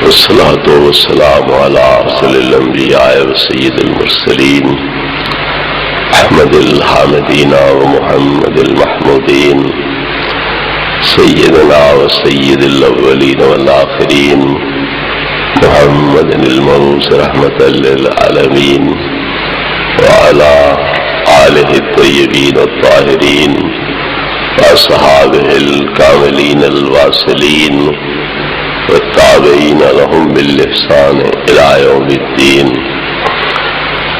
والصلاة والسلام على أفضل الأنبياء وسيد المرسلين أحمد الحامدين ومحمد المحمودين سيدنا وسيد الأولين والآخرين محمد المبعوث رحمة للعالمين وعلى آله الطيبين الطاهرين وأصحابه الكاملين الواصلين والتابعين لهم بالإحسان إلى يوم الدين.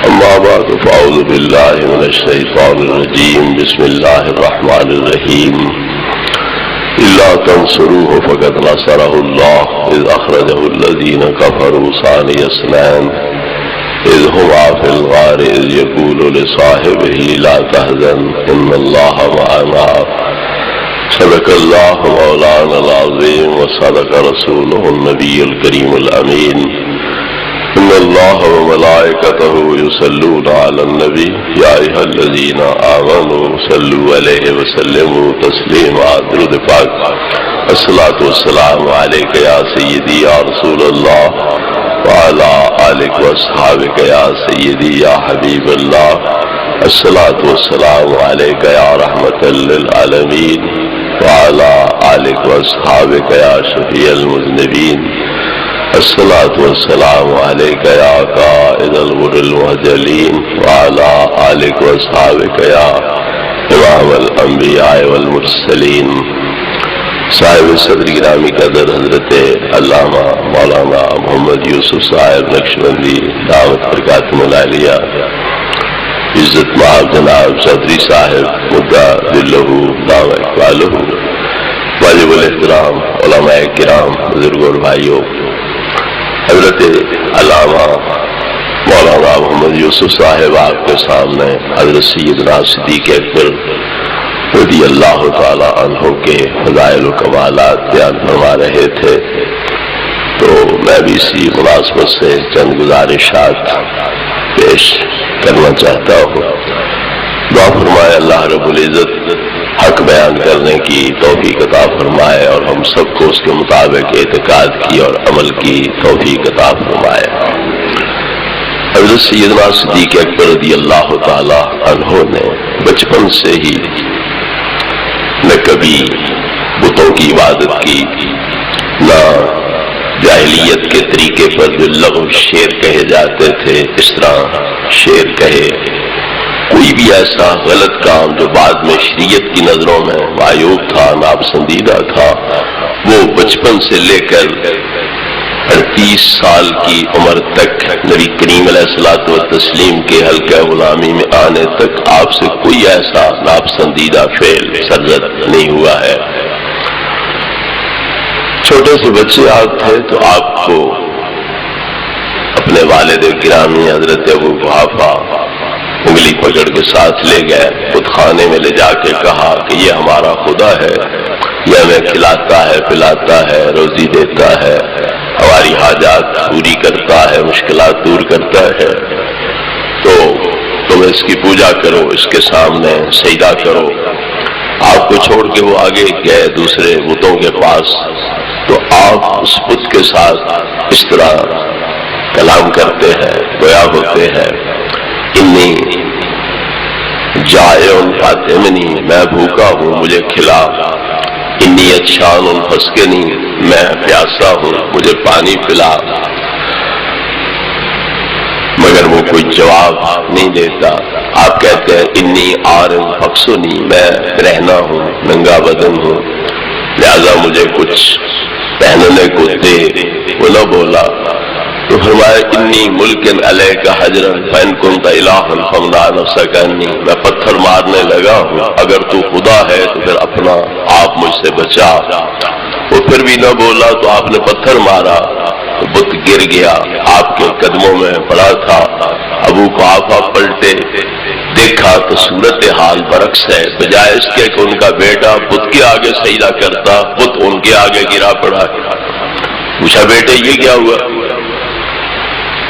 أما بعد فأعوذ بالله من الشيطان الرجيم. بسم الله الرحمن الرحيم. إلا تنصروه فقد نصره الله إذ أخرجه الذين كفروا ثاني اثنين إذ هما في الغار إذ يقول لصاحبه لا تحزن إن الله معنا. صدق الله مولانا العظيم وصدق رسوله النبي الكريم الأمين. إن الله وملائكته يصلون على النبي يا أيها الذين آمنوا صلوا عليه وسلموا تسليما. درود پاک. الصلاة والسلام عليك يا سيدي يا رسول الله وعلى آلك وأصحابك يا سيدي يا حبيب الله. الصلاة والسلام عليك يا رحمة للعالمين وعلى آلك وأصحابك يا شفيع المذنبين. الصلاة والسلام عليك يا قائد الغر المهجلين وعلى آلك وأصحابك يا إمام الأنبياء والمرسلين. صاحب صدر گرامی قدر حضرت علامہ مولانا محمد یوسف صاحب نقشبندی دعوت برکاتہ العالیہ، عزت مآب جناب چودھری صاحب مدعا دلہ دام اقبالہ، واجب الاحترام علماء کرام، بزرگ اور بھائیوں، حضرت علامہ مولانا محمد یوسف صاحب آپ کے سامنے حضرت سیدنا صدیق اکبر رضی اللہ تعالی عنہ کے فضائل و کمالات بیان فرما رہے تھے، تو میں بھی اسی مناسبت سے چند گزارشات پیش کرنا چاہتا ہوں. دعا فرمائے اللہ رب العزت حق بیان کرنے کی توفیق عطا فرمائے اور ہم سب کو اس کے مطابق اعتقاد کی اور عمل کی توفیق عطا فرمائے. حضرت سیدنا صدیق اکبر رضی اللہ تعالی عنہ نے بچپن سے ہی نہ کبھی بتوں کی عبادت کی، نہ جاہلیت کے طریقے پر جو لغو شعر کہے جاتے تھے اس طرح شعر کہے. کوئی بھی ایسا غلط کام جو بعد میں شریعت کی نظروں میں معیوب تھا، ناپسندیدہ تھا، وہ بچپن سے لے کر 38 سال کی عمر تک نبی کریم علیہ الصلوۃ والتسلیم کے حلقہ غلامی میں آنے تک آپ سے کوئی ایسا ناپسندیدہ فعل سرزد نہیں ہوا ہے. چھوٹے سے بچے آپ تھے تو آپ کو اپنے والد گرامی حضرت ابو قحافہ انگلی پکڑ کے ساتھ لے گئے، بت خانے میں لے جا کے کہا کہ یہ ہمارا خدا ہے، یہ ہمیں کھلاتا ہے، پلاتا ہے، روزی دیتا ہے، ہماری حاجات پوری کرتا ہے، مشکلات دور کرتا ہے، تو تم اس کی پوجا کرو، اس کے سامنے سجدہ کرو. آپ کو چھوڑ کے وہ آگے گئے دوسرے بتوں کے پاس، تو آپ اس بت کے ساتھ اس طرح کلام کرتے ہیں، گویا ہوتے ہیں. انی جائع فاطمنی، میں بھوکا ہوں مجھے کھلا. انی عطشان فاسقنی، میں پیاسا ہوں مجھے پانی پلا. مگر وہ کوئی جواب نہیں دیتا. آپ کہتے ہیں انی عار فاکسنی، میں رہنا ہوں، ننگا بدن ہوں، لہذا مجھے کچھ پہننے کو دے. وہ نہ بولا تو فرمایا انی ملکن علیک حجرا فإن کنت الہا فامنع نفسک عنی، میں پتھر مارنے لگا ہوں، اگر تو خدا ہے تو پھر اپنا آپ مجھ سے بچا. وہ پھر بھی نہ بولا تو آپ نے پتھر مارا تو بت گر گیا، آپ کے قدموں میں پڑا تھا. ابو قحافہ پلٹے، دیکھا تو صورتحال برعکس ہے. بجائے اس کے کہ ان کا بیٹا بت کے آگے سجدہ کرتا، بت ان کے آگے گرا پڑا. پوچھا بیٹے یہ کیا ہوا؟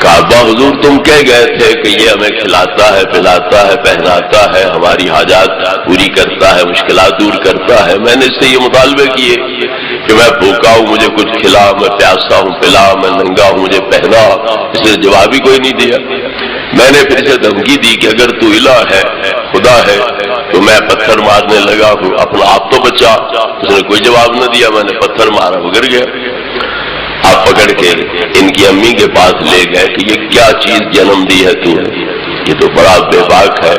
کعبہ حضور تم کہہ گئے تھے کہ یہ ہمیں کھلاتا ہے پلاتا ہے پہناتا ہے ہماری حاجات پوری کرتا ہے مشکلات دور کرتا ہے. میں نے اس سے یہ مطالبے کیے کہ میں بھوکا ہوں مجھے کچھ کھلا, میں پیاسا ہوں پلا, میں ننگا ہوں مجھے پہنا. اس نے جواب ہی کوئی نہیں دیا. میں نے پھر اسے دھمکی دی کہ اگر تو الہ ہے خدا ہے تو میں پتھر مارنے لگا ہوں, اپنا آپ تو بچا. اس نے کوئی جواب نہ دیا. میں نے پتھر مارا وہ گر گیا. آپ پکڑ کے ان کی امی کے پاس لے گئے کہ یہ کیا چیز جنم دی ہے تو نے, یہ تو بڑا بے باک ہے,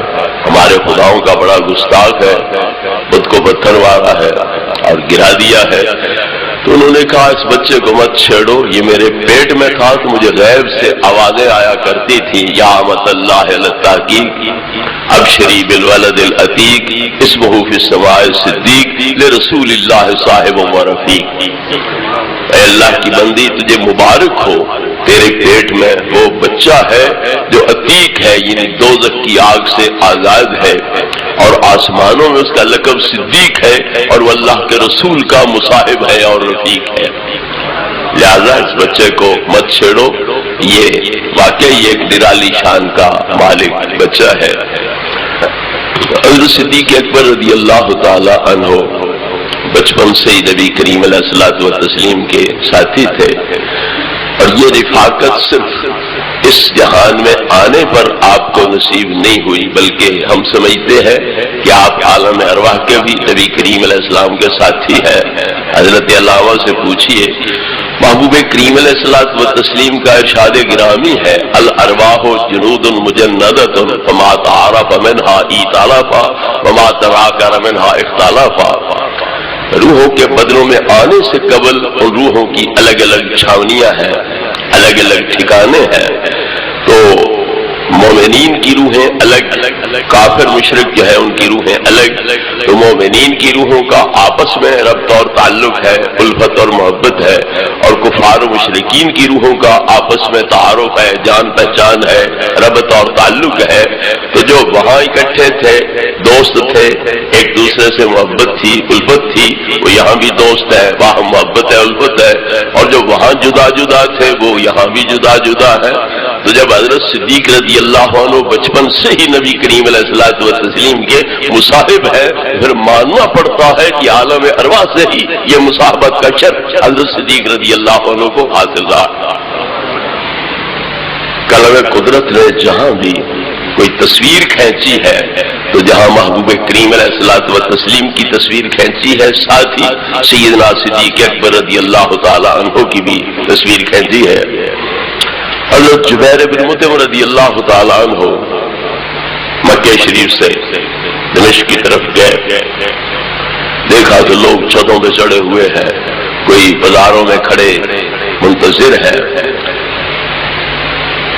ہمارے خداؤں کا بڑا گستاخ ہے, خود کو پتھر مارا ہے اور گرا دیا ہے. تو انہوں نے کہا اس بچے کو مت چھیڑو, یہ میرے پیٹ میں تھا تو مجھے غیب سے آوازیں آیا کرتی تھی, یا امت اللہ للتحقیق ابشری بالولد العتیق اسمہ فی السماء صدیق لرسول اللہ صاحب و رفیق. اے اللہ کی بندی تجھے مبارک ہو, تیرے پیٹ میں وہ بچہ ہے جو عتیق ہے یعنی دوزخ کی آگ سے آزاد ہے, اور آسمانوں میں اس کا لقب صدیق ہے, اور وہ اللہ کے رسول کا مصاحب ہے اور رفیق ہے. لہذا اس بچے کو مت چھیڑو, یہ واقعی ایک نرالی شان کا مالک بچہ ہے. حضرت صدیق اکبر رضی اللہ تعالی عنہ بچپن سے ہی نبی کریم علیہ الصلوۃ والتسلیم کے ساتھی تھے, اور یہ رفاقت صرف اس جہان میں آنے پر آپ کو نصیب نہیں ہوئی, بلکہ ہم سمجھتے ہیں کہ آپ عالم ارواح کے بھی نبی کریم علیہ السلام کے ساتھی ہیں. حضرت علامہ سے پوچھئے, محبوب کریم علیہ الصلوۃ والتسلیم کا ارشاد گرامی ہے, الارواح جنود مجندۃ فما تعارف منها ائتلافا وما تناکر منها اختلافا. روحوں کے بدنوں میں آنے سے قبل ان روحوں کی الگ الگ چھاونیاں ہیں, الگ الگ ٹھکانے ہیں. تو مومنین کی روحیں الگ, کافر مشرک جو ہے ان کی روحیں الگ. تو مومنین کی روحوں کا آپس میں ربط اور تعلق ہے, الفت اور محبت ہے, اور کفار و مشرکین کی روحوں کا آپس میں تعارف ہے, جان پہچان ہے, ربط اور تعلق ہے. تو جو وہاں اکٹھے تھے, دوست تھے, ایک دوسرے سے محبت تھی, الفت تھی, وہ یہاں بھی دوست ہے, وہاں محبت ہے, الفت ہے. اور جو وہاں جدا جدا تھے وہ یہاں بھی جدا جدا ہے. تو جب حضرت صدیق رضی اللہ عنہ بچپن سے ہی نبی کریم علیہ الصلوۃ والتسلیم کے مصاحب ہے, پھر ماننا پڑتا ہے کہ عالم ارواح سے ہی یہ مصاحبت کا شرف حضرت صدیق رضی اللہ عنہ کو حاصل رہا. قلم قدرت نے جہاں بھی کوئی تصویر کھینچی ہے تو جہاں محبوب کریم علیہ الصلوۃ والتسلیم کی تصویر کھینچی ہے, ساتھ ہی سیدنا صدیق اکبر رضی اللہ تعالی عنہ کی بھی تصویر کھینچی ہے. حضرت جبیر بن مطعم رضی اللہ تعالی عنہ مکہ شریف سے دمشق کی طرف گئے, دیکھا تو لوگ چھتوں پہ چڑھے ہوئے ہیں, کوئی بازاروں میں کھڑے منتظر ہے.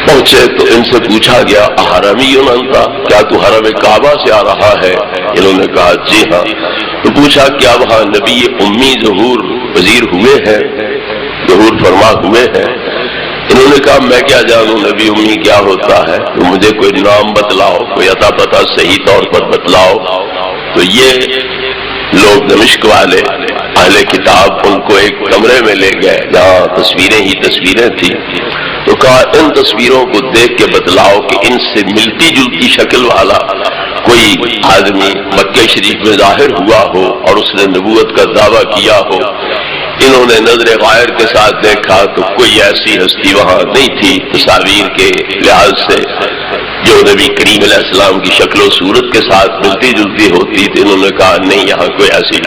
پہنچے تو ان سے پوچھا گیا احرمی انت, کیا تو حرم کعبہ سے آ رہا ہے؟ انہوں نے کہا جی ہاں. تو پوچھا کیا وہاں نبی امی ظہور پذیر ہوئے ہیں, ظہور فرما ہوئے ہیں؟ انہوں نے کہا میں کیا جانوں نبی امی کیا ہوتا ہے, تو مجھے کوئی نام بتلاؤ, کوئی عطا پتہ صحیح طور پر بتلاؤ. تو یہ لوگ دمشق والے اہل کتاب ان کو ایک کمرے میں لے گئے جہاں تصویریں ہی تصویریں تھیں. تو کہا ان تصویروں کو دیکھ کے بتلاؤ کہ ان سے ملتی جلتی شکل والا کوئی آدمی مکہ شریف میں ظاہر ہوا ہو اور اس نے نبوت کا دعویٰ کیا ہو. انہوں نے نظر غائر کے ساتھ دیکھا تو کوئی ایسی ہستی وہاں نہیں تھی تصاویر کے لحاظ سے جو نبی کریم علیہ السلام کی شکل و صورت کے ساتھ ملتی جلتی ہوتی تھی. انہوں نے کہا نہیں, یہاں کوئی ایسی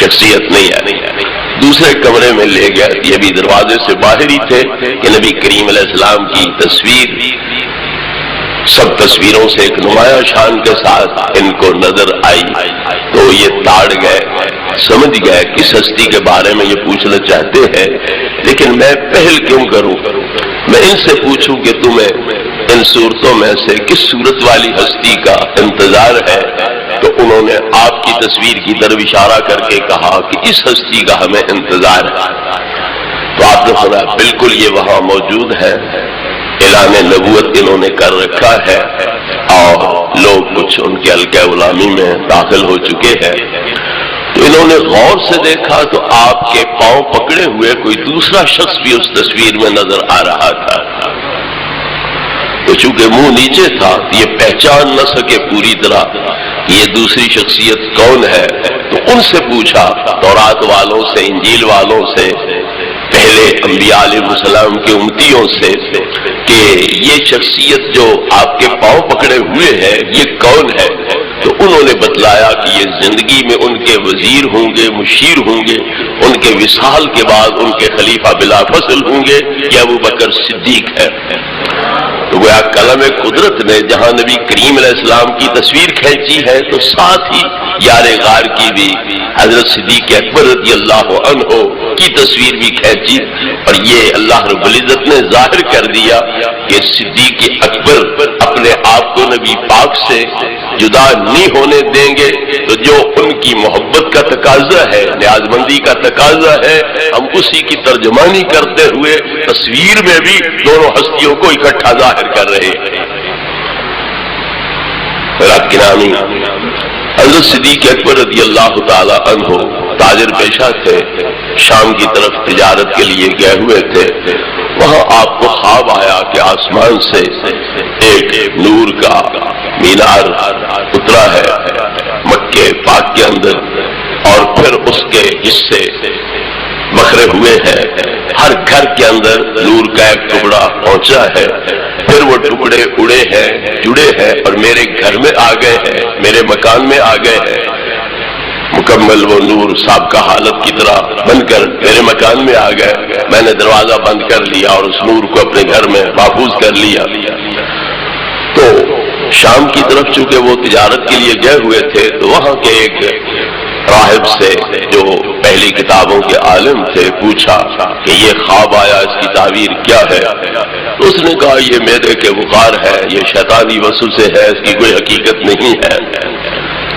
شخصیت نہیں ہے. دوسرے کمرے میں لے گئے, یہ بھی دروازے سے باہر ہی تھے کہ نبی کریم علیہ السلام کی تصویر سب تصویروں سے ایک نمایاں شان کے ساتھ ان کو نظر آئی. تو یہ تاڑ گئے, سمجھ گئے کس ہستی کے بارے میں یہ پوچھنا چاہتے ہیں, لیکن میں پہل کیوں کروں, میں ان سے پوچھوں کہ تمہیں ان صورتوں میں سے کس صورت والی ہستی کا انتظار ہے. تو انہوں نے آپ کی تصویر کی طرف اشارہ کر کے کہا کہ اس ہستی کا ہمیں انتظار ہے. تو آپ نے فرمایا بالکل یہ وہاں موجود ہے, اعلان نبوت انہوں نے کر رکھا ہے, اور لوگ کچھ ان کے حلقہ غلامی میں داخل ہو چکے ہیں. تو انہوں نے غور سے دیکھا تو آپ کے پاؤں پکڑے ہوئے کوئی دوسرا شخص بھی اس تصویر میں نظر آ رہا تھا. تو چونکہ منہ نیچے تھا یہ پہچان نہ سکے پوری طرح یہ دوسری شخصیت کون ہے، تو ان سے پوچھا، تورات والوں سے، انجیل والوں سے، پہلے انبیاء علیہ السلام کے امتیوں سے، کہ یہ شخصیت جو آپ کے پاؤں پکڑے ہوئے ہے یہ کون ہے؟ تو انہوں نے بتلایا کہ یہ زندگی میں ان کے وزیر ہوں گے، مشیر ہوں گے، ان کے وصال کے بعد ان کے خلیفہ بلا فصل ہوں گے، یہ ابو بکر صدیق ہے۔ تو وہ قلم قدرت نے جہاں نبی کریم علیہ السلام کی تصویر کھینچی ہے تو ساتھ ہی یار غار کی بھی حضرت صدیق اکبر رضی اللہ عنہ کی تصویر بھی کھینچی، اور یہ اللہ رب العزت نے ظاہر کر دیا کہ صدیق اکبر اپنے آپ کو نبی پاک سے جدا نہیں ہونے دیں گے، تو جو ان کی محبت کا تقاضا ہے، نیاز مندی کا تقاضا ہے، ہم اسی کی ترجمانی کرتے ہوئے تصویر میں بھی دونوں ہستیوں کو اکٹھا ظاہر کر رہے ہیں۔ رات گرامی حضرت صدیق اکبر رضی اللہ تعالی عنہ تاجر پیشہ تھے، شام کی طرف تجارت کے لیے گئے ہوئے تھے، وہاں آپ کو خواب آیا کہ آسمان سے ایک نور کا مینار اترا ہے مکے پاک کے اندر، اور پھر اس کے حصے بکھرے ہوئے ہیں، ہر گھر کے اندر نور کا ایک ٹکڑا پہنچا ہے، پھر وہ ٹکڑے اڑے ہیں، جڑے ہیں اور میرے گھر میں آ گئے ہیں، میرے مکان میں آ گئے ہیں، مکمل وہ نور سابقہ حالت کی طرح بن کر میرے مکان میں آ گئے، میں نے دروازہ بند کر لیا اور اس نور کو اپنے گھر میں محفوظ کر لیا۔ تو شام کی طرف چونکہ وہ تجارت کے لیے گئے ہوئے تھے تو وہاں کے ایک راہب سے جو پہلی کتابوں کے عالم تھے پوچھا کہ یہ خواب آیا، اس کی تعبیر کیا ہے؟ تو اس نے کہا یہ معدے کے بخار ہے، یہ شیطانی وسوسے ہے، اس کی کوئی حقیقت نہیں ہے۔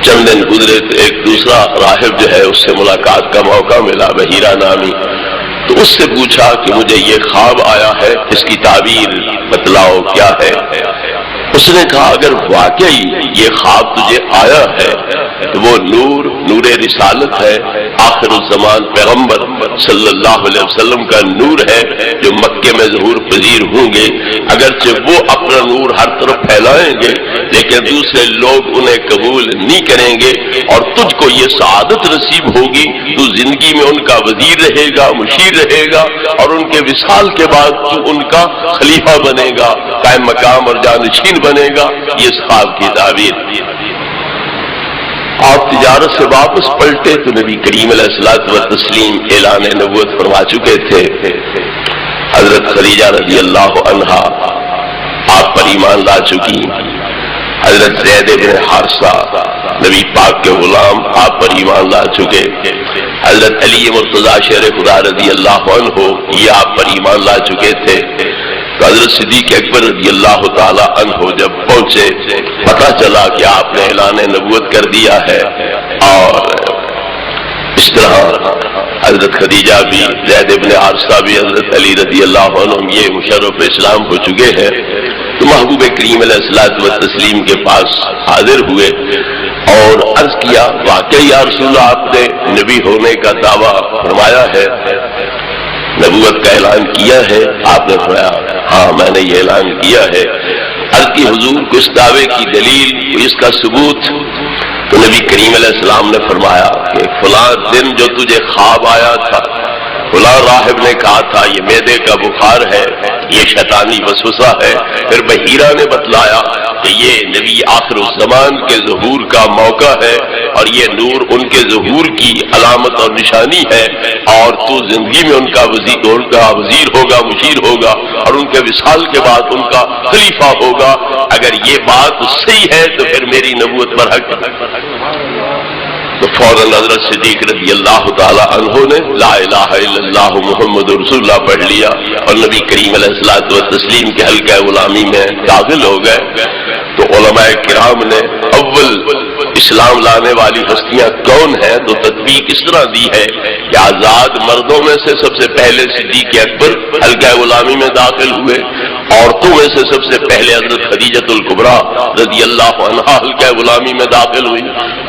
چند دن گزرے تو ایک دوسرا راہب جو ہے اس سے ملاقات کا موقع ملا، بحیرہ نامی، تو اس سے پوچھا کہ مجھے یہ خواب آیا ہے، اس کی تعبیر بتلاؤ کیا ہے؟ اس نے کہا اگر واقعی یہ خواب تجھے آیا ہے تو وہ نور رسالت ہے، آخر الزمان پیغمبر صلی اللہ علیہ وسلم کا نور ہے جو مکے میں ظہور پذیر ہوں گے، اگرچہ وہ اپنا نور ہر طرف پھیلائیں گے لیکن دوسرے لوگ انہیں قبول نہیں کریں گے، اور تجھ کو یہ سعادت نصیب ہوگی، تو زندگی میں ان کا وزیر رہے گا، مشیر رہے گا، اور ان کے وصال کے بعد تو ان کا خلیفہ بنے گا، قائم مقام اور جانشین بنے گا۔ یہ اس خواب کی تعبیر۔ آپ تجارت سے واپس پلٹے تو نبی کریم علیہ الصلوۃ والتسلیم اعلان نبوت فرما چکے تھے۔ حضرت خدیجہ رضی اللہ عنہا آپ پر ایمان لا چکی، حضرت زید بن حارثہ نبی پاک کے غلام آپ پر ایمان لا چکے، حضرت علی مرتضیٰ شیر خدا رضی اللہ عنہ یہ آپ پر ایمان لا چکے تھے۔ تو حضرت صدیق اکبر رضی اللہ تعالی عنہ جب پہنچے پتہ چلا کہ آپ نے اعلان نبوت کر دیا ہے، اور اس طرح حضرت خدیجہ بھی، زید بن حارثہ بھی، حضرت علی رضی اللہ عنہ یہ مشرف اسلام ہو چکے ہیں، تو محبوب کریم علیہ الصلوۃ والتسلیم کے پاس حاضر ہوئے اور عرض کیا واقعی یا رسول اللہ آپ نے نبی ہونے کا دعویٰ فرمایا ہے، نبوت کا اعلان کیا ہے؟ آپ نے فرمایا ہاں میں نے یہ اعلان کیا ہے۔ عرض کی حضور کو اس دعوے کی دلیل، اس کا ثبوت؟ تو نبی کریم علیہ السلام نے فرمایا کہ فلاں دن جو تجھے خواب آیا تھا، فلاں راہب نے کہا تھا یہ معدے کا بخار ہے، یہ شیطانی وسوسہ ہے، پھر بحیرہ نے بتلایا کہ یہ نبی آخر الزمان کے ظہور کا موقع ہے اور یہ نور ان کے ظہور کی علامت اور نشانی ہے، اور تو زندگی میں ان کا وزیر ہوگا، مشیر ہوگا، اور ان کے وصال کے بعد ان کا خلیفہ ہوگا۔ اگر یہ بات صحیح ہے تو پھر میری نبوت پر حق ہے۔ تو فوراً حضرت صدیق رضی اللہ تعالی عنہ نے لا الہ الا اللہ محمد رسول اللہ پڑھ لیا اور نبی کریم علیہ الصلوۃ والتسلیم کے حلقہ غلامی میں داخل ہو گئے۔ تو علماء کرام نے اول اسلام لانے والی ہستیاں کون ہیں تو تطبیق اس طرح دی ہے کہ آزاد مردوں میں سے سب سے پہلے صدیق اکبر حلقہ غلامی میں داخل ہوئے، عورتوں میں سے سب سے پہلے حضرت خدیجۃ الکبریٰ رضی اللہ عنہا حلقہ غلامی میں داخل ہوئی،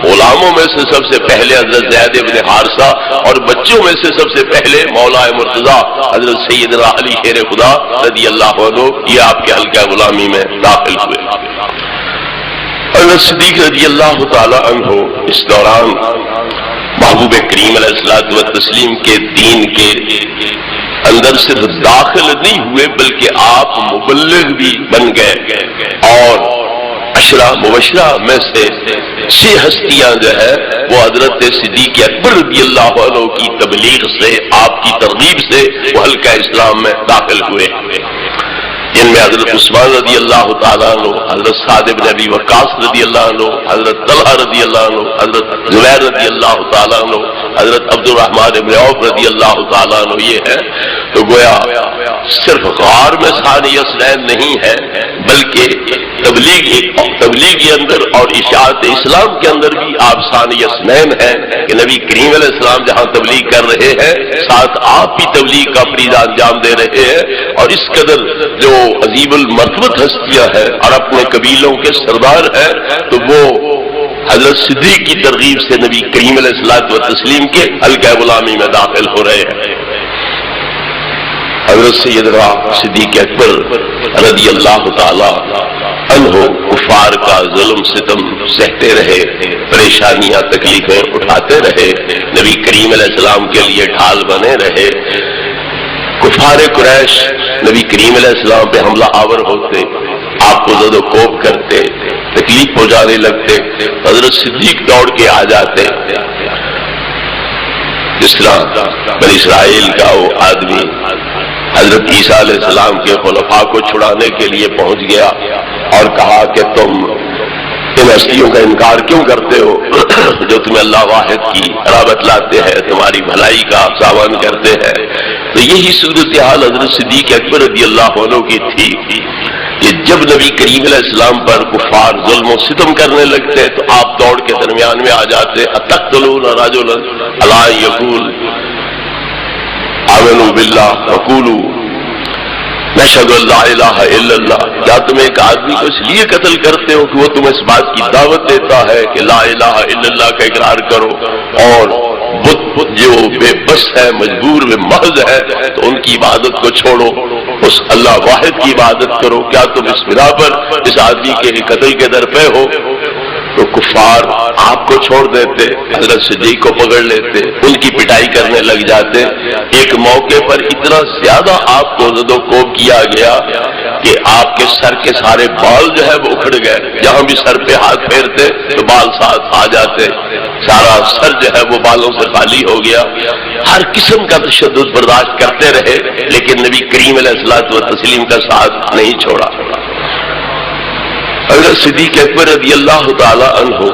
غلاموں میں سے سب سے پہلے حضرت زید بن حارثہ، اور بچوں میں سے سب سے پہلے مولا مرتضیٰ حضرت سیدنا علی شیر خدا رضی اللہ عنہ یہ آپ کے حلقہ غلامی میں داخل ہوئے۔ حضرت صدیق رضی اللہ تعالی عنہ اس دوران محبوب کریم علیہ الصلوۃ والتسلیم کے دین کے اندر صرف داخل نہیں ہوئے بلکہ آپ مبلغ بھی بن گئے، اور عشرہ مبشرہ میں سے 6 ہستیاں جو ہے وہ حضرت صدیق اکبر رضی اللہ عنہ کی تبلیغ سے، آپ کی ترغیب سے وہ حلقہ اسلام میں داخل ہوئے، جن میں حضرت عثمان رضی اللہ تعالیٰ عنہ، حضرت سعد بن ابی وقاص رضی اللہ عنہ، حضرت طلحہ رضی اللہ عنہ، حضرت زبیر رضی اللہ تعالیٰ عنہ، حضرت عبد الرحمن بن عوف رضی اللہ تعالیٰ عنہ یہ ہے۔ تو گویا صرف غار میں ثانی اثنین نہیں ہے بلکہ تبلیغ کے اندر اور اشاعت اسلام کے اندر بھی آپ ثانی اثنین ہیں کہ نبی کریم علیہ السلام جہاں تبلیغ کر رہے ہیں ساتھ آپ بھی تبلیغ کا فریضہ انجام دے رہے ہیں، اور اس قدر جو عظیم المرتبت ہستیاں ہیں اور اپنے قبیلوں کے سردار ہیں تو وہ حضرت صدیق کی ترغیب سے نبی کریم علیہ الصلوۃ والتسلیم کے حلقہ غلامی میں داخل ہو رہے ہیں۔ حضرت سیدنا صدیق اکبر رضی اللہ تعالی عنہ کفار کا ظلم ستم سہتے رہے، پریشانیاں تکلیفیں اٹھاتے رہے، نبی کریم علیہ السلام کے لیے ڈھال بنے رہے۔ کفار قریش نبی کریم علیہ السلام پہ حملہ آور ہوتے، آپ کو زد و کوب کرتے، تکلیف پہنچانے لگتے، حضرت صدیق دوڑ کے آ جاتے۔ جس طرح بنی اسرائیل کا وہ آدمی حضرت عیسیٰ علیہ السلام کے خلفاء کو چھڑانے کے لیے پہنچ گیا اور کہا کہ تم ان ہستیوں کا انکار کیوں کرتے ہو جو تمہیں اللہ واحد کی رابط لاتے ہیں، تمہاری بھلائی کا سامان کرتے ہیں۔ تو یہی صورتحال حضرت صدیق اکبر رضی اللہ عنہ کی تھی کہ جب نبی کریم علیہ السلام پر کفار ظلم و ستم کرنے لگتے تو آپ دوڑ کے درمیان میں آ جاتے، اتقتلون رجلا الا یقول آمنوا باللہ وقولوا نشہد ان لا الہ الا اللہ، کیا تم ایک آدمی کو اس لیے قتل کرتے ہو کہ وہ تمہیں اس بات کی دعوت دیتا ہے کہ لا الہ الا اللہ کا اقرار کرو، اور بت جو بے بس ہے، مجبور و محض ہے، تو ان کی عبادت کو چھوڑو، اس اللہ واحد کی عبادت کرو، کیا تم اس بنا پر اس آدمی کے قتل کے درپے ہو؟ تو کفار آپ کو چھوڑ دیتے، حضرت صدیق کو پکڑ لیتے، ان کی پٹائی کرنے لگ جاتے۔ ایک موقع پر اتنا زیادہ آپ کو زد و کوب کیا گیا کہ آپ کے سر کے سارے بال جو ہے وہ اکھڑ گئے، جہاں بھی سر پہ ہاتھ پھیرتے تو بال ساتھ آ جاتے، سارا سر جو ہے وہ بالوں سے خالی ہو گیا۔ ہر قسم کا تشدد برداشت کرتے رہے لیکن نبی کریم علیہ الصلوۃ والتسلیم کا ساتھ نہیں چھوڑا۔ حضرت صدیق اکبر رضی اللہ تعالی عنہ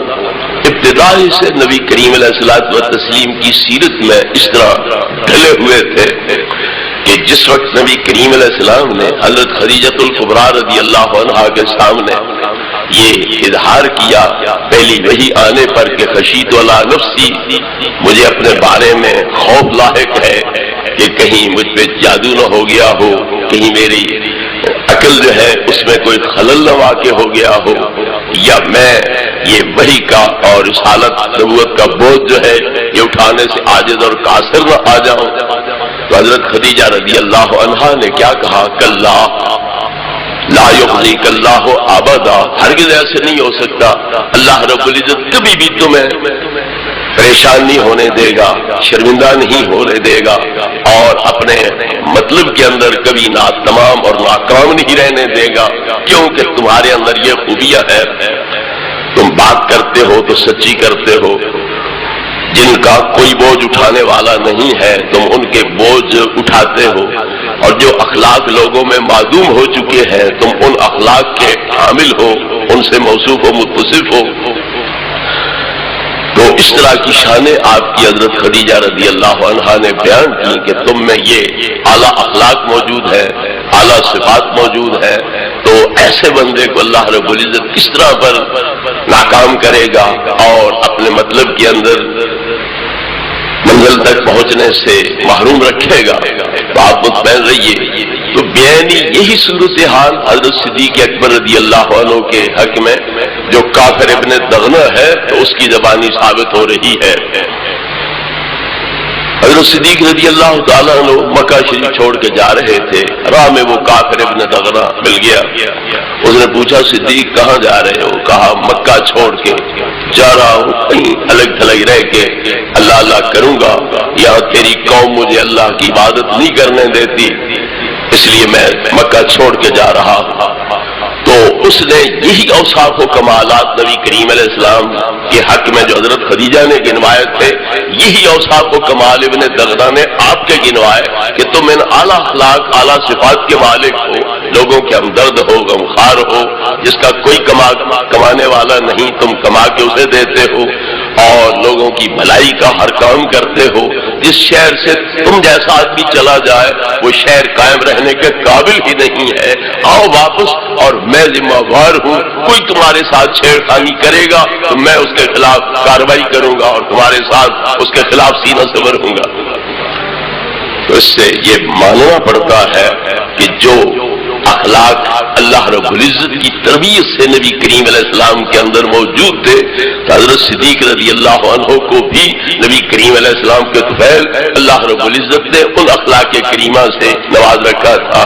ابتدائی سے نبی کریم علیہ الصلوۃ والتسلیم کی سیرت میں اس طرح ڈھلے ہوئے تھے کہ جس وقت نبی کریم علیہ السلام نے حضرت خدیجۃ الکبریٰ رضی اللہ عنہا کے سامنے یہ اظہار کیا پہلی وحی آنے پر کہ خشیت علی نفسی، مجھے اپنے بارے میں خوف لاحق ہے کہ کہیں مجھ پہ جادو نہ ہو گیا ہو، کہیں میری عقل جو ہے اس میں کوئی خلل نہ واقع ہو گیا ہو، یا میں یہ وحی کا اور رسالت نبوت کا بوجھ جو ہے یہ اٹھانے سے عاجز اور قاصر نہ آ جاؤں۔ تو حضرت خدیجہ رضی اللہ عنہا نے کیا کہا؟ کلا لا یخزیک اللہ ابدا، ہرگز ایسے نہیں ہو سکتا، اللہ رب العزت کبھی بھی تمہیں پریشان نہیں ہونے دے گا، شرمندہ نہیں ہونے دے گا، اور اپنے مطلب کے اندر کبھی ناتمام اور ناکام نہیں رہنے دے گا، کیونکہ تمہارے اندر یہ خوبیاں ہے، تم بات کرتے ہو تو سچی کرتے ہو، جن کا کوئی بوجھ اٹھانے والا نہیں ہے تم ان کے بوجھ اٹھاتے ہو، اور جو اخلاق لوگوں میں معدوم ہو چکے ہیں تم ان اخلاق کے حامل ہو، ان سے موصوف و متصف ہو۔ تو اس طرح کی شانیں آپ کی حضرت خدیجہ رضی اللہ عنہا نے بیان کی کہ تم میں یہ اعلیٰ اخلاق موجود ہے، اعلیٰ صفات موجود ہے، تو ایسے بندے کو اللہ رب العزت کس طرح پر ناکام کرے گا اور اپنے مطلب کے اندر منزل تک پہنچنے سے محروم رکھے گا. تو آپ مطمئن رہیے. تو بیانی یہی صورتحال حضرت صدیق اکبر رضی اللہ عنہ کے حق میں جو کافر ابن دغنہ ہے تو اس کی زبانی ثابت ہو رہی ہے. حضرت صدیق رضی اللہ تعالیٰ عنہ مکہ شریف چھوڑ کے جا رہے تھے. راہ میں وہ کافر ابن دغنہ مل گیا. اس نے پوچھا صدیق کہاں جا رہے ہو؟ کہا مکہ چھوڑ کے جا رہا ہوں, کہیں الگ تھلگ رہ کے اللہ اللہ کروں گا. یہاں تیری قوم مجھے اللہ کی عبادت نہیں کرنے دیتی, اس لیے میں مکہ چھوڑ کے جا رہا ہوں. تو اس نے یہی اوصاف و کمالات نبی کریم علیہ السلام کے حق میں جو حضرت خدیجہ نے گنوائے تھے, یہی اوصاف و کمال ابن دغنہ نے آپ کے گنوائے کہ تم ان اعلیٰ اخلاق اعلیٰ صفات کے مالک ہو, لوگوں کے ہمدرد ہو, غمخوار ہو, جس کا کوئی کمانے والا نہیں, تم کما کے اسے دیتے ہو اور لوگوں کی بھلائی کا ہر کام کرتے ہو. جس شہر سے تم جیسا آدمی چلا جائے وہ شہر قائم رہنے کے قابل ہی نہیں ہے. آؤ واپس اور میں ذمہ وار ہوں. کوئی تمہارے ساتھ چھیڑخانی کرے گا تو میں اس کے خلاف کارروائی کروں گا اور تمہارے ساتھ اس کے خلاف سینہ صبر ہوں گا. تو اس سے یہ ماننا پڑتا ہے کہ جو اخلاق اللہ رب العزت کی تربیت سے نبی کریم علیہ السلام کے اندر موجود تھے, تو حضرت صدیق رضی اللہ عنہ کو بھی نبی کریم علیہ السلام کے طفیل اللہ رب العزت نے ان اخلاق کریمہ سے نواز رکھا تھا.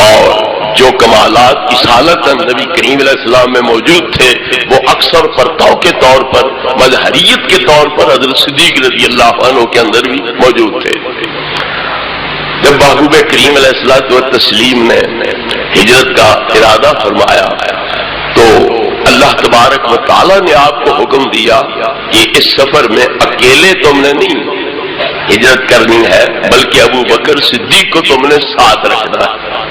اور جو کمالات اصالتاً نبی کریم علیہ السلام میں موجود تھے وہ اکثر پرتاؤ کے طور پر, مظہریت کے طور پر حضرت صدیق رضی اللہ عنہ کے اندر بھی موجود تھے. جب محبوب کریم علیہ الصلوۃ والتسلیم نے ہجرت کا ارادہ فرمایا تو اللہ تبارک و تعالیٰ نے آپ کو حکم دیا کہ اس سفر میں اکیلے تم نے نہیں ہجرت کرنی ہے بلکہ ابو بکر صدیق کو تم نے ساتھ رکھنا ہے.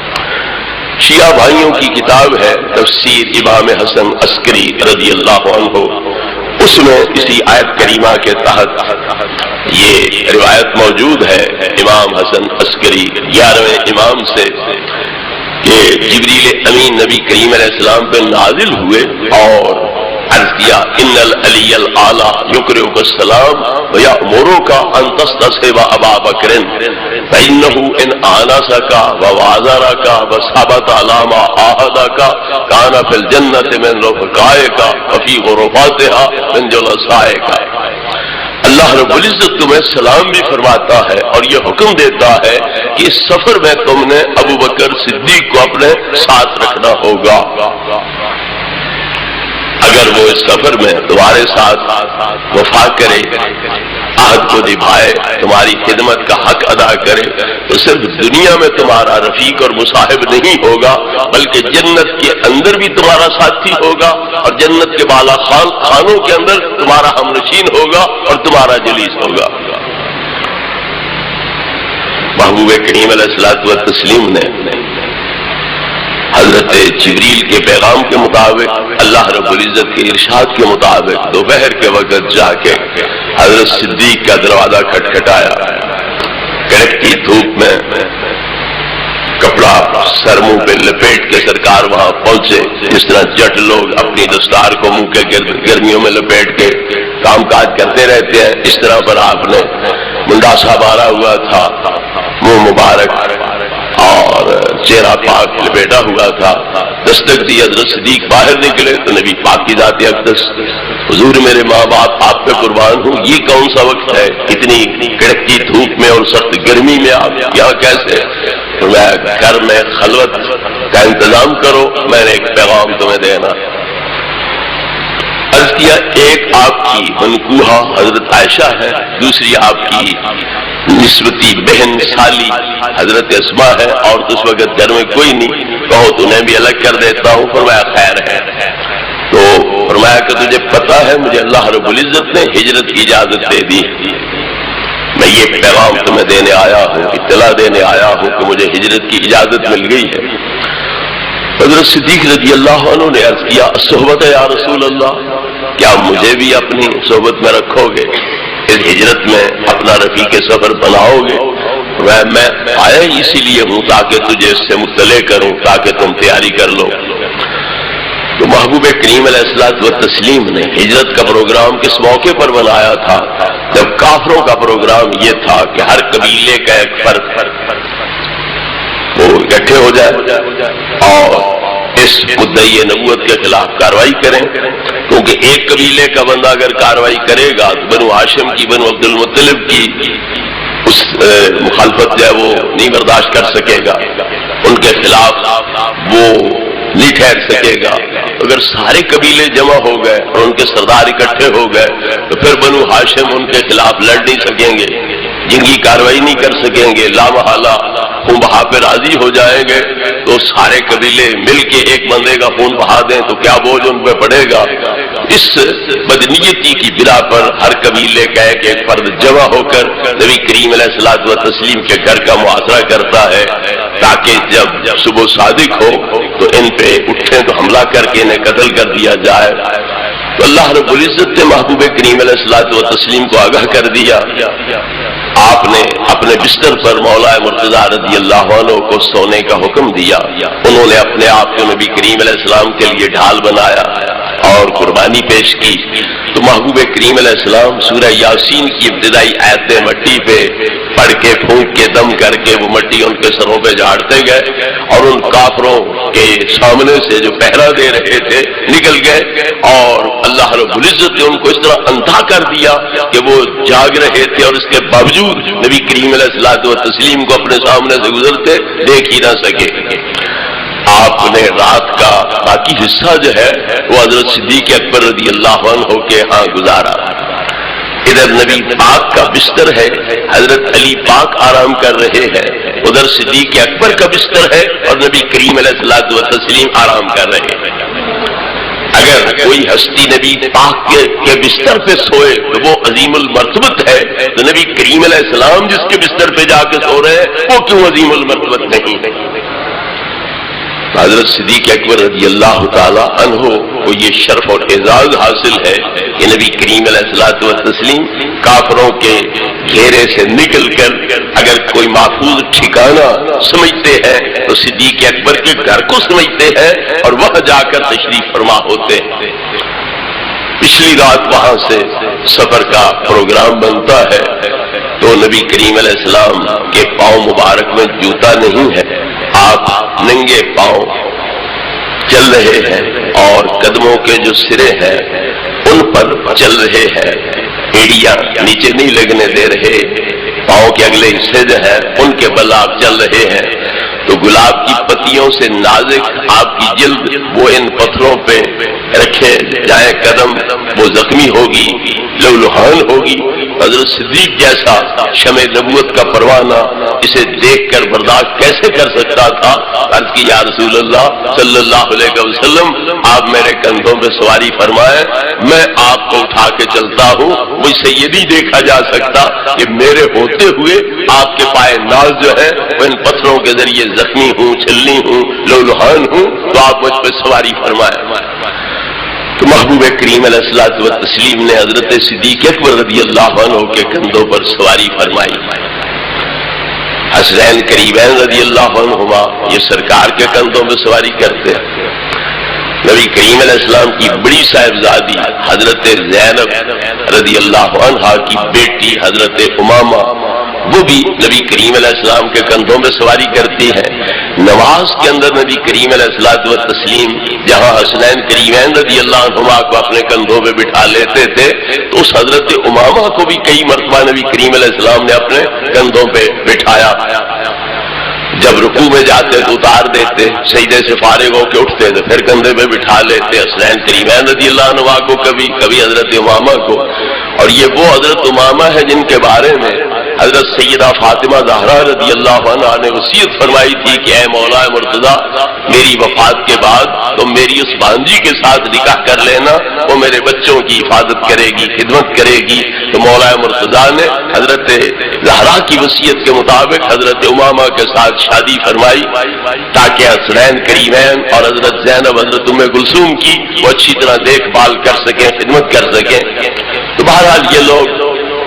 شیعہ بھائیوں کی کتاب ہے تفسیر امام حسن عسکری رضی اللہ عنہ, اس میں اسی آیت کریمہ کے تحت یہ روایت موجود ہے امام حسن عسکری 11ویں امام سے کہ جبریل امین نبی کریم علیہ السلام پہ نازل ہوئے اور عرض کیا ان العلی الاعلی یقرئک السلام ویأمرک ان تستصحب ابا بکر فانه ان آنسک ووازرک وثبت علی ما عاهدک کان فی الجنة من رفقائک وفی غرفاتها من جلسائک. اللہ رب العزت تمہیں سلام بھی فرماتا ہے اور یہ حکم دیتا ہے کہ اس سفر میں تم نے ابو بکر صدیق کو اپنے ساتھ رکھنا ہوگا. اگر وہ اس سفر میں تمہارے ساتھ وفا کرے, عہد کو نبھائے, تمہاری خدمت کا حق ادا کرے, تو صرف دنیا میں تمہارا رفیق اور مصاحب نہیں ہوگا بلکہ جنت کے اندر بھی تمہارا ساتھی ہوگا اور جنت کے بالا خانوں کے اندر تمہارا ہمنشین ہوگا اور تمہارا جلیس ہوگا. محبوب کریم علیہ الصلوۃ والتسلیم نے حضرت جبریل کے پیغام کے مطابق اللہ رب العزت کے ارشاد کے مطابق دوپہر کے وقت جا کے حضرت صدیق کا دروازہ کھٹکھٹایا. کڑکتی دھوپ میں کپڑا سر منہ پہ لپیٹ کے سرکار وہاں پہنچے, جس طرح جٹ لوگ اپنی دستار کو منہ کے گرمیوں میں لپیٹ کے کام کاج کرتے رہتے ہیں, اس طرح پر آپ نے منڈاسا بارا ہوا تھا, منہ مبارک اور چہرہ پاک لپیٹا ہوا تھا. دستک دی, حضرت صدیق باہر نکلے تو نبی پاک کی ذات اقدس حضور میرے ماں باپ آپ پہ قربان ہوں, یہ کون سا وقت ہے اتنی کڑکتی دھوپ میں اور سخت گرمی میں آپ یہاں کیسے؟ میں گھر میں خلوت کا انتظام کرو, میں نے ایک پیغام تمہیں دینا. عرض کیا ایک آپ کی منکوہا حضرت عائشہ ہے, دوسری آپ کی نسبتی بہن سالی حضرت اسماء ہے, اور اس وقت گھر میں کوئی نہیں, کہو تو انہیں بھی الگ کر دیتا ہوں. فرمایا خیر ہے. تو فرمایا کہ تجھے پتا ہے مجھے اللہ رب العزت نے ہجرت کی اجازت دے دی, میں یہ پیغام تمہیں دینے آیا ہوں, اطلاع دینے آیا ہوں کہ مجھے ہجرت کی اجازت مل گئی ہے. حضرت صدیق رضی اللہ عنہ نے عرض کیا صحبت یا رسول اللہ, کیا مجھے بھی اپنی صحبت میں رکھو گے, اس ہجرت میں اپنا رفیق سفر بناؤ گے؟ میں آیا اسی لیے ہوں تاکہ تجھے اس سے مطلع کروں، تاکہ تم تیاری کر لو۔ تو محبوب کریم علیہ الصلوۃ والتسلیم نے ہجرت کا پروگرام کس موقع پر بنایا تھا؟ جب کافروں کا پروگرام یہ تھا کہ ہر قبیلے کا ایک فرد وہ اکٹھے ہو جائے اور اس مدعی نبوت کے خلاف کارروائی کریں، کیونکہ ایک قبیلے کا بندہ اگر کارروائی کرے گا تو بنو ہاشم کی، بنو عبد المطلب کی اس مخالفت جو ہے وہ نہیں برداشت کر سکے گا، ان کے خلاف وہ نہیں ٹھہر سکے گا۔ اگر سارے قبیلے جمع ہو گئے اور ان کے سردار اکٹھے ہو گئے تو پھر بنو ہاشم ان کے خلاف لڑ نہیں سکیں گے، جنگی کارروائی نہیں کر سکیں گے، لامحالہ خون بہا پہ راضی ہو جائیں گے۔ تو سارے قبیلے مل کے ایک بندے کا خون بہا دیں تو کیا بوجھ ان پہ پڑے گا؟ اس بدنیتی کی بنا پر ہر قبیلے کا ایک ایک فرد جمع ہو کر نبی کریم علیہ الصلوۃ والتسلیم کے گھر کا محاصرہ کرتا ہے، تاکہ جب صبح صادق ہو تو ان پہ اٹھیں تو حملہ کر کے انہیں قتل کر دیا جائے۔ تو اللہ رب العزت نے محبوب کریم علیہ الصلوۃ والتسلیم کو آگاہ کر دیا۔ آپ نے اپنے بستر پر مولا مرتضیٰ رضی اللہ عنہ کو سونے کا حکم دیا، انہوں نے اپنے آپ کو نبی کریم علیہ السلام کے لیے ڈھال بنایا اور قربانی پیش کی۔ تو محبوب کریم علیہ السلام سورہ یاسین کی ابتدائی آیتیں مٹی پہ پڑھ کے پھونک کے دم کر کے وہ مٹی ان کے سروں پہ جھاڑتے گئے اور ان کافروں کے سامنے سے جو پہرا دے رہے تھے نکل گئے، اور اللہ رب العزت نے ان کو اس طرح اندھا کر دیا کہ وہ جاگ رہے تھے اور اس کے باوجود نبی کریم علیہ الصلوۃ والتسلیم کو اپنے سامنے سے گزرتے دیکھ ہی نہ سکے۔ آپ نے رات کا باقی حصہ جو ہے وہ حضرت صدیق اکبر رضی اللہ عنہ کے ہاں گزارا۔ ادھر نبی پاک کا بستر ہے، حضرت علی پاک آرام کر رہے ہیں، ادھر صدیق اکبر کا بستر ہے اور نبی کریم علیہ الصلوۃ والتسلیم آرام کر رہے ہیں۔ اگر کوئی ہستی نبی پاک کے بستر پہ سوئے تو وہ عظیم المرتبت ہے، تو نبی کریم علیہ السلام جس کے بستر پہ جا کے سو رہے ہیں وہ کیوں عظیم المرتبت نہیں ہے؟ حضرت صدیق اکبر رضی اللہ تعالی عنہ کو یہ شرف اور اعزاز حاصل ہے کہ نبی کریم علیہ الصلوۃ والتسلیم کافروں کے گھیرے سے نکل کر اگر کوئی محفوظ ٹھکانہ سمجھتے ہیں تو صدیق اکبر کے گھر کو سمجھتے ہیں اور وہاں جا کر تشریف فرما ہوتے ہیں۔ پچھلی رات وہاں سے سفر کا پروگرام بنتا ہے تو نبی کریم علیہ السلام کے پاؤں مبارک میں جوتا نہیں ہے، آپ ننگے پاؤں چل رہے ہیں اور قدموں کے جو سرے ہیں ان پر چل رہے ہیں، ایڑیاں نیچے نہیں لگنے دے رہے، پاؤں کے اگلے حصے جو ہیں ان کے بل آپ چل رہے ہیں۔ تو گلاب کی پتیوں سے نازک آپ کی جلد وہ ان پتھروں پہ رکھے جائیں قدم، وہ زخمی ہوگی، لہولہان ہوگی۔ حضرت صدیق جیسا شمع نبوت کا پروانہ اسے دیکھ کر برداشت کیسے کر سکتا تھا؟ عرض کی یا رسول اللہ صلی اللہ علیہ وسلم آپ میرے کندھوں پہ سواری فرمائیں، میں آپ کو اٹھا کے چلتا ہوں، مجھ سے یہ نہیں دیکھا جا سکتا کہ میرے ہوتے ہوئے آپ کے پائے ناز جو ہے وہ ان پتھروں کے ذریعے زخمی ہوں، چھلنی ہوں، لہولہان ہوں، تو آپ مجھ پہ سواری فرمائیں۔ تو محبوب کریم علیہ الصلوۃ والتسلیم نے حضرت صدیق اکبر رضی اللہ عنہ کے کندھوں پر سواری فرمائی۔ حسنین قریبین رضی اللہ عنہما یہ سرکار کے کندھوں پہ سواری کرتے ہیں۔ نبی کریم علیہ السلام کی بڑی صاحبزادی حضرت زینب رضی اللہ عنہا کی بیٹی حضرت امامہ وہ بھی نبی کریم علیہ السلام کے کندھوں پہ سواری کرتی ہیں۔ نماز کے اندر نبی کریم علیہ الصلوۃ والتسلیم جہاں حسنین کریمین رضی اللہ عنہما کو اپنے کندھوں پہ بٹھا لیتے تھے تو اس حضرت امامہ کو بھی کئی مرتبہ نبی کریم علیہ السلام نے اپنے کندھوں پہ بٹھایا۔ جب رکوع میں جاتے تو اتار دیتے، سجدے سے فارغ ہو کے اٹھتے تو پھر کندھے پہ بٹھا لیتے حسنین کریمین رضی اللہ عنہ کو، کبھی حضرت امامہ کو۔ اور یہ وہ حضرت امامہ ہے جن کے بارے میں حضرت سیدہ فاطمہ زہرا رضی اللہ عنہا نے وصیت فرمائی تھی کہ اے مولا مرتضیٰ میری وفات کے بعد تم میری اس بانجی کے ساتھ نکاح کر لینا، وہ میرے بچوں کی حفاظت کرے گی، خدمت کرے گی۔ تو مولا مرتضیٰ نے حضرت زہرا کی وصیت کے مطابق حضرت امامہ کے ساتھ شادی فرمائی تاکہ حسنین کریمین اور حضرت زینب حضرت ام کلثوم کی وہ اچھی طرح دیکھ بھال کر سکیں، خدمت کر سکیں۔ تو بہرحال یہ لوگ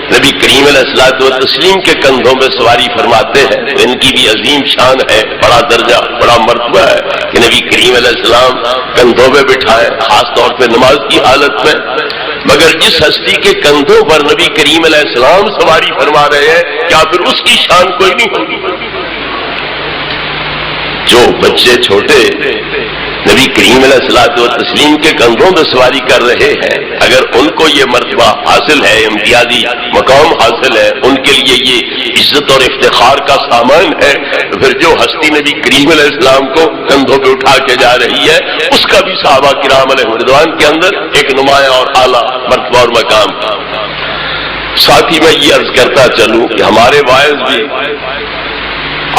نبی کریم علیہ الصلوۃ والتسلیم کے کندھوں پہ سواری فرماتے ہیں۔ ان ان کی بھی عظیم شان ہے، بڑا درجہ، بڑا مرتبہ ہے کہ نبی کریم علیہ السلام کندھوں پہ بٹھائے، خاص طور پہ نماز کی حالت میں۔ مگر جس ہستی کے کندھوں پر نبی کریم علیہ السلام سواری فرما رہے ہیں، کیا پھر اس کی شان کوئی نہیں ہوگی؟ جو بچے چھوٹے نبی کریم علیہ الصلوۃ والتسلیم کے کندھوں پہ سواری کر رہے ہیں، اگر ان کو یہ مرتبہ حاصل ہے، امتیازی مقام حاصل ہے، ان کے لیے یہ عزت اور افتخار کا سامان ہے، تو پھر جو ہستی نبی کریم علیہ السلام کو کندھوں پہ اٹھا کے جا رہی ہے، اس کا بھی صحابہ کرام علیہ رضوان کے اندر ایک نمایاں اور اعلیٰ مرتبہ اور مقام۔ ساتھ ہی میں یہ عرض کرتا چلوں کہ ہمارے واعظ بھی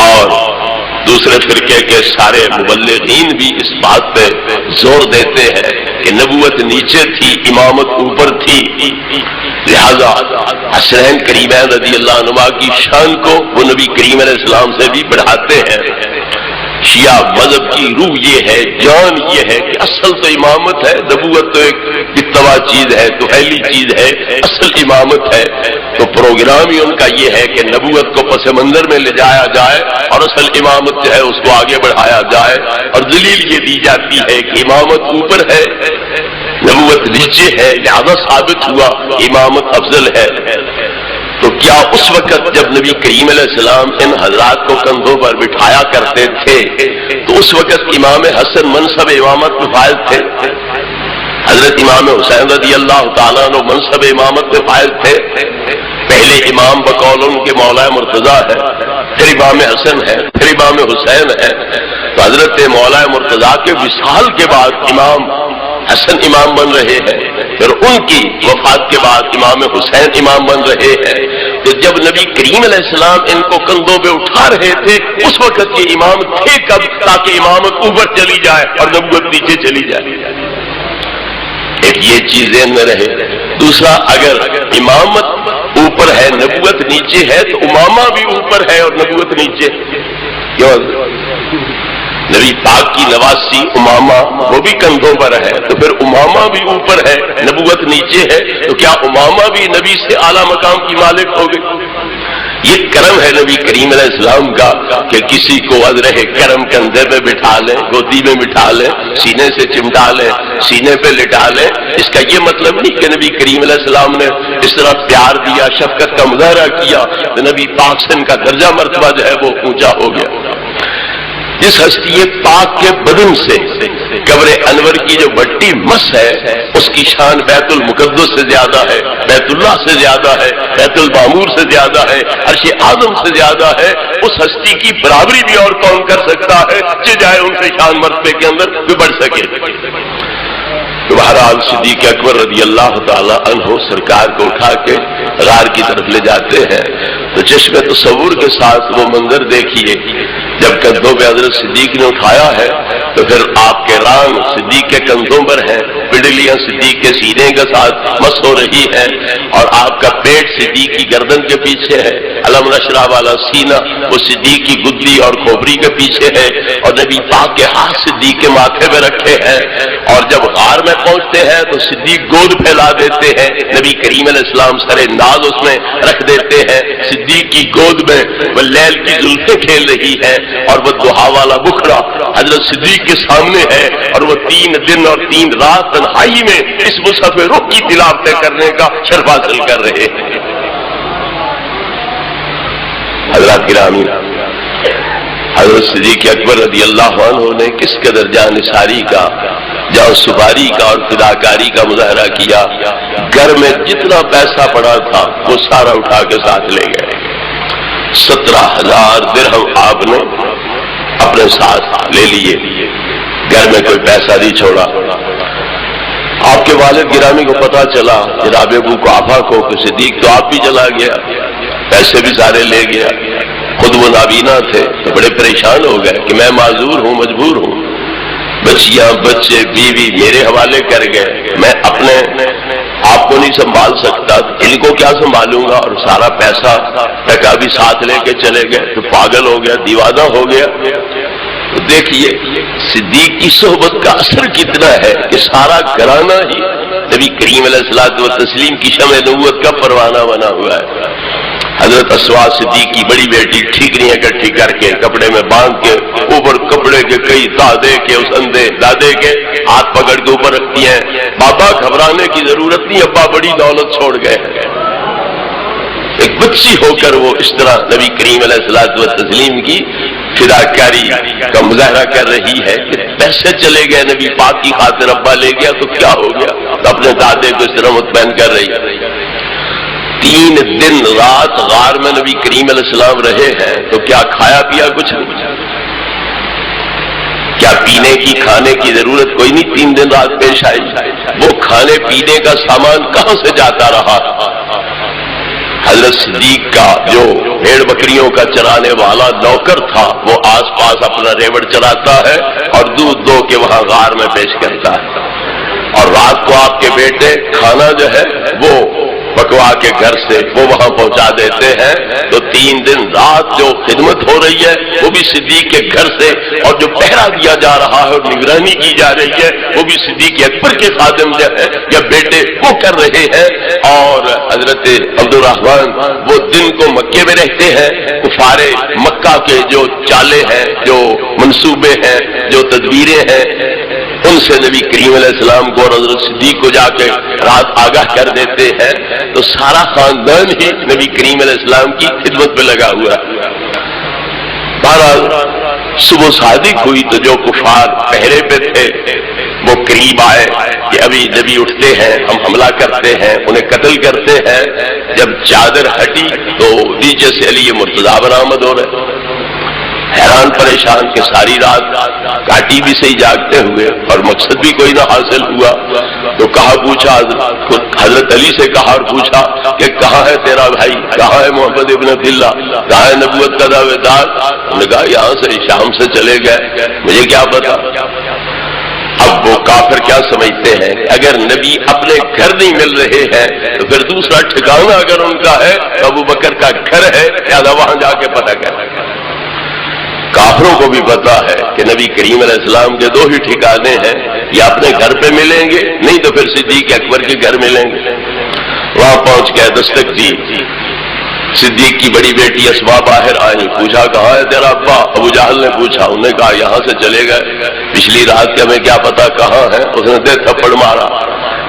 اور دوسرے فرقے کے سارے مبلغین بھی اس بات پہ زور دیتے ہیں کہ نبوت نیچے تھی، امامت اوپر تھی، لہذا حسنین کریمین رضی اللہ عنہما کی شان کو وہ نبی کریم علیہ السلام سے بھی بڑھاتے ہیں۔ شیعہ مذہب کی روح یہ ہے، جان یہ ہے کہ اصل تو امامت ہے، نبوت تو ایک اتباع چیز ہے، توحیلی چیز ہے، اصل امامت ہے۔ تو پروگرام ہی ان کا یہ ہے کہ نبوت کو پس منظر میں لے جایا جائے اور اصل امامت جو ہے اس کو آگے بڑھایا جائے، اور دلیل یہ دی جاتی ہے کہ امامت اوپر ہے، نبوت نیچے ہے، لہذا ثابت ہوا امامت افضل ہے۔ تو کیا اس وقت جب نبی کریم علیہ السلام ان حضرات کو کندھوں پر بٹھایا کرتے تھے تو اس وقت امام حسن منصب امامت میں فائز تھے؟ حضرت امام حسین رضی اللہ تعالیٰ عنہ منصب امامت میں فائز تھے؟ پہلے امام بقول ان کے مولا مرتضیٰ ہے، پھر امام حسن ہے، پھر امام حسین ہے۔ تو حضرت مولا مرتضیٰ کے وصال کے بعد امام حسن امام بن رہے ہیں، پھر ان کی وفات کے بعد امام حسین امام بن رہے ہیں۔ تو جب نبی کریم علیہ السلام ان کو کندھوں پہ اٹھا رہے تھے اس وقت یہ امام تھے کب، تاکہ امامت اوپر چلی جائے اور نبوت نیچے چلی جائے؟ ایک یہ چیز ذہن میں رہے۔ دوسرا، اگر امامت اوپر ہے نبوت نیچے ہے تو امامہ بھی اوپر ہے اور نبوت نیچے، کیوں؟ نبی پاک کی نواسی امامہ وہ بھی کندھوں پر ہے، تو پھر امامہ بھی اوپر ہے نبوت نیچے ہے، تو کیا امامہ بھی نبی سے اعلیٰ مقام کی مالک ہو گئی؟ یہ کرم ہے نبی کریم علیہ السلام کا کہ کسی کو رہے کرم کندھے پہ بٹھا لیں، گودی میں بٹھا لیں، سینے سے چمٹا لیں، سینے پہ لٹا لیں۔ اس کا یہ مطلب نہیں کہ نبی کریم علیہ السلام نے اس طرح پیار دیا، شفقت کا مظاہرہ کیا تو نبی پاک سے ان کا درجہ مرتبہ جو ہے وہ اونچا ہو گیا۔ جس ہستی پاک کے بدن سے قبر انور کی جو بٹی مس ہے اس کی شان بیت المقدس سے زیادہ ہے، بیت اللہ سے زیادہ ہے، بیت المعمور سے زیادہ ہے، عرش اعظم سے زیادہ ہے۔ اس ہستی کی برابری بھی اور کون کر سکتا ہے کہ جائے ان سے شان مرتبے کے اندر بھی بڑھ سکے؟ بہرحال صدیق اکبر رضی اللہ تعالی عنہ سرکار کو اٹھا کے غار کی طرف لے جاتے ہیں تو چشم تصور کے ساتھ وہ منظر دیکھیے، جب کندھوں پہ حضرت صدیق نے اٹھایا ہے تو پھر آپ کے ران صدیق کے کندھوں پر ہیں، پنڈلیاں صدیق کے سینے کے ساتھ مس ہو رہی ہیں، اور آپ کا پیٹ صدیق کی گردن کے پیچھے ہے، علم نشرہ والا سینہ وہ صدیق کی گدی اور کھوپڑی کے پیچھے ہے، اور نبی پاک کے ہاتھ صدیق کے ماتھے پہ رکھے ہیں۔ اور جب غار میں پہنچتے ہیں تو صدیق گود پھیلا دیتے ہیں، نبی کریم علیہ السلام سر ناز اس میں رکھ دیتے ہیں، صدیق کی گود میں وہ لیل کی زلفیں کھیل رہی ہیں، اور وہ دعا والا بکھرا حضرت صدیق کے سامنے ہے، اور وہ 3 دن اور 3 رات تنہائی میں اس مصحف روح کی تلاوتیں کرنے کا شرف حاصل کر رہے ہیں۔ حضرات گرامی، حضرت صدیق اکبر رضی اللہ عنہ نے کس قدر جانثاری کا، جان سپاری کا اور فداکاری کا مظاہرہ کیا۔ گھر میں جتنا پیسہ پڑا تھا وہ سارا اٹھا کے ساتھ لے گئے۔ 17,000 درہم آپ نے اپنے ساتھ لے لیے، گھر میں کوئی پیسہ نہیں چھوڑا۔ آپ کے والد گرامی کو پتا چلا، جناب ابو قحافہ کو، کہ صدیق تو آپ بھی چلا گیا، پیسے بھی سارے لے گیا۔ خود وہ نابینا تھے تو بڑے پریشان ہو گئے کہ میں معذور ہوں، مجبور ہوں، بچیاں بچے بیوی میرے حوالے کر گئے، میں اپنے آپ کو نہیں سنبھال سکتا، ان کو کیا سنبھالوں گا، اور سارا پیسہ ٹکا بھی ساتھ لے کے چلے گئے، تو پاگل ہو گیا، دیوانہ ہو گیا۔ تو دیکھیے صدیق کی صحبت کا اثر کتنا ہے کہ سارا گھرانہ ہی نبی کریم علیہ الصلوۃ والتسلیم کی شمع نبوت کا پروانہ بنا ہوا ہے۔ حضرت اسوا صدیق کی بڑی بیٹی ٹھیکریاں اکٹھی کر کے کپڑے میں باندھ کے اوپر کپڑے کے کئی دادے کے اس اندھے دادے کے ہاتھ پکڑ کے اوپر رکھتی ہیں. بابا گھبرانے کی ضرورت نہیں، ابا بڑی دولت چھوڑ گئے ہیں. ایک بچی ہو کر وہ اس طرح نبی کریم علیہ الصلوۃ والتسلیم کی فداکاری کا مظاہرہ کر رہی ہے کہ پیسے چلے گئے نبی پاک کی خاطر ابا لے گیا تو کیا ہو گیا، تو اپنے دادے کو اس طرح مطمئن کر رہی ہے. 3 دن رات غار میں نبی کریم علیہ السلام رہے ہیں تو کیا کھایا پیا کچھ نہیں، کیا پینے کی کھانے کی ضرورت کوئی نہیں. 3 دن رات پیش آئی. وہ کھانے پینے کا سامان کہاں سے جاتا رہا؟ حضرت صدیق کا جو بھیڑ بکریوں کا چرانے والا نوکر تھا وہ آس پاس اپنا ریوڑ چراتا ہے اور دودھ دو کے وہاں غار میں پیش کرتا ہے. اور رات کو آپ کے بیٹے کھانا جو ہے وہ پکوا کے گھر سے وہ وہاں پہنچا دیتے ہیں. تو 3 دن رات جو خدمت ہو رہی ہے وہ بھی صدیق کے گھر سے، اور جو پہرا دیا جا رہا ہے اور نگرانی کی جا رہی ہے وہ بھی صدیق اکبر کے خادم جو ہے یا بیٹے وہ کر رہے ہیں. اور حضرت عبد الرحمن وہ دن کو مکے میں رہتے ہیں. کفار مکہ کے جو چالے ہیں، جو منصوبے ہیں، جو تدبیریں ہیں، ان سے نبی کریم علیہ السلام کو اور حضرت صدیق کو جا کے رات آگاہ کر دیتے ہیں. تو سارا خاندان ہی نبی کریم علیہ السلام کی خدمت میں لگا ہوا ہے. بہرحال صبح صادق ہوئی تو جو کفار پہرے پہ تھے وہ قریب آئے کہ ابھی نبی اٹھتے ہیں، ہم حملہ کرتے ہیں، انہیں قتل کرتے ہیں. جب چادر ہٹی تو نیچے سے علی مرتضیٰ برآمد ہو رہے، حیران پریشان کہ ساری رات کاٹی بھی صحیح جاگتے ہوئے اور مقصد بھی کوئی نہ حاصل ہوا. تو کہا پوچھا حضرت علی سے کہا اور پوچھا کہ کہاں ہے تیرا بھائی، کہاں ہے محمد ابن عبداللہ، کہاں ہے نبوت کا دعوے دار؟ انہوں نے کہا یہاں سے شام سے چلے گئے، مجھے کیا پتا. اب وہ کافر کیا سمجھتے ہیں اگر نبی اپنے گھر نہیں مل رہے ہیں تو پھر دوسرا ٹھکانہ اگر ان کا ہے تو ابو بکر کا گھر ہے، لہٰذا وہاں جا کے پتہ کریں. کافروں کو بھی پتا ہے کہ نبی کریم علیہ السلام کے 2 ہی ٹھکانے ہیں، یا اپنے گھر پہ ملیں گے نہیں تو پھر صدیق اکبر کے گھر ملیں گے. وہاں پہنچ کے دستک دی. صدیق کی بڑی بیٹی اسما باہر آئی، پوچھا کہاں ہے تیرا ابا؟ ابو جہل نے پوچھا، انہوں نے کہا یہاں سے چلے گئے، پچھلی رات کے ہمیں کیا پتا کہاں ہے. اس نے دے تھپڑ مارا،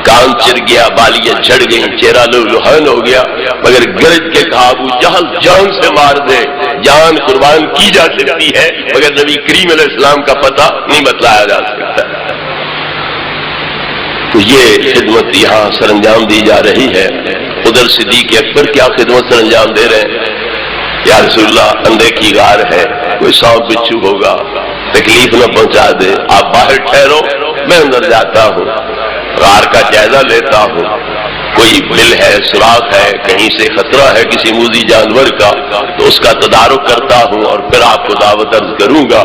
کان چر گیا، بالیاں جھڑ گئیں، چہرہ لہن ہو گیا، مگر گرج کے کہا ابو جہل جان سے مار دے، جان قربان کی جا سکتی ہے مگر نبی کریم علیہ السلام کا پتہ نہیں بتلایا جا سکتا. تو یہ خدمت یہاں سر انجام دی جا رہی ہے. ادھر صدیق اکبر کیا خدمت سر انجام دے رہے ہیں. یا رسول اللہ اندھے کی غار ہے، کوئی سانپ بچھو ہوگا تکلیف نہ پہنچا دے، آپ باہر ٹھہرو، میں اندر جاتا ہوں، غار کا جائزہ لیتا ہوں، کوئی بل ہے، سوراخ ہے، کہیں سے خطرہ ہے کسی موذی جانور کا تو اس کا تدارک کرتا ہوں اور پھر آپ کو دعوت عرض کروں گا.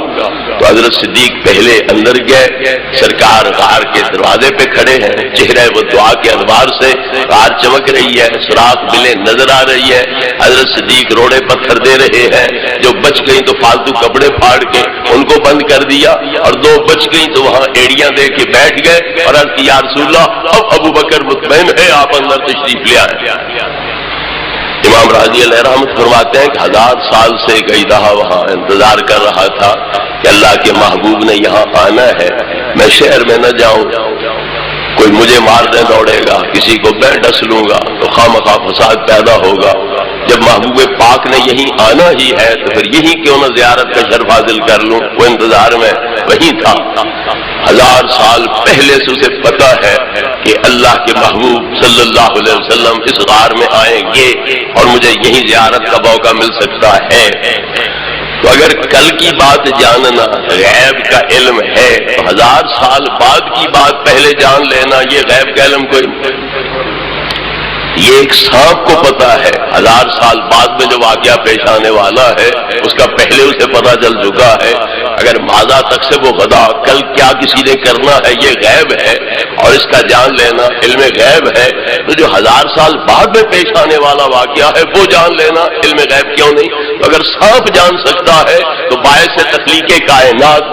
تو حضرت صدیق پہلے اندر گئے. سرکار غار کے دروازے پہ کھڑے ہیں، چہرہ وہ دعا کے انوار سے غار چمک رہی ہے، سوراخ بلیں نظر آ رہی ہے. حضرت صدیق روڑے پتھر دے رہے ہیں، جو بچ گئیں تو فالتو کپڑے پھاڑ کے ان کو بند کر دیا، اور 2 بچ گئیں تو وہاں ایڑیاں دے کے بیٹھ گئے اور عرض کی یا رسول اللہ اب ابو بکر مطمئن ہے، آپ اندر تشریف لے آئے. امام راضی علیہ رحمت فرماتے ہیں کہ 1000 سال سے کئی دہا وہاں انتظار کر رہا تھا کہ اللہ کے محبوب نے یہاں آنا ہے، میں شہر میں نہ جاؤں، کوئی مجھے مارنے دوڑے گا، کسی کو میں ڈس لوں گا تو خواہ فساد پیدا ہوگا. جب محبوب پاک نے یہیں آنا ہی ہے تو پھر یہیں کیوں نہ زیارت کا شرف حاصل کر لوں. وہ انتظار میں وہیں تھا. 1000 سال پہلے سے اسے پتا ہے کہ اللہ کے محبوب صلی اللہ علیہ وسلم اس غار میں آئیں گے اور مجھے یہیں زیارت کا موقع مل سکتا ہے. تو اگر کل کی بات جاننا غیب کا علم ہے تو 1000 سال بعد کی بات پہلے جان لینا یہ غیب کا علم کوئی. یہ ایک سانپ کو پتا ہے 1000 سال بعد میں جو واقعہ پیش آنے والا ہے اس کا پہلے اسے پتا چل چکا ہے. اگر ماضا تک سے وہ غدا کل کیا کسی نے کرنا ہے یہ غیب ہے اور اس کا جان لینا علم غیب ہے، تو جو 1000 سال بعد میں پیش آنے والا واقعہ ہے وہ جان لینا علم غیب کیوں نہیں؟ تو اگر سانپ جان سکتا ہے تو باعث تخلیق کائنات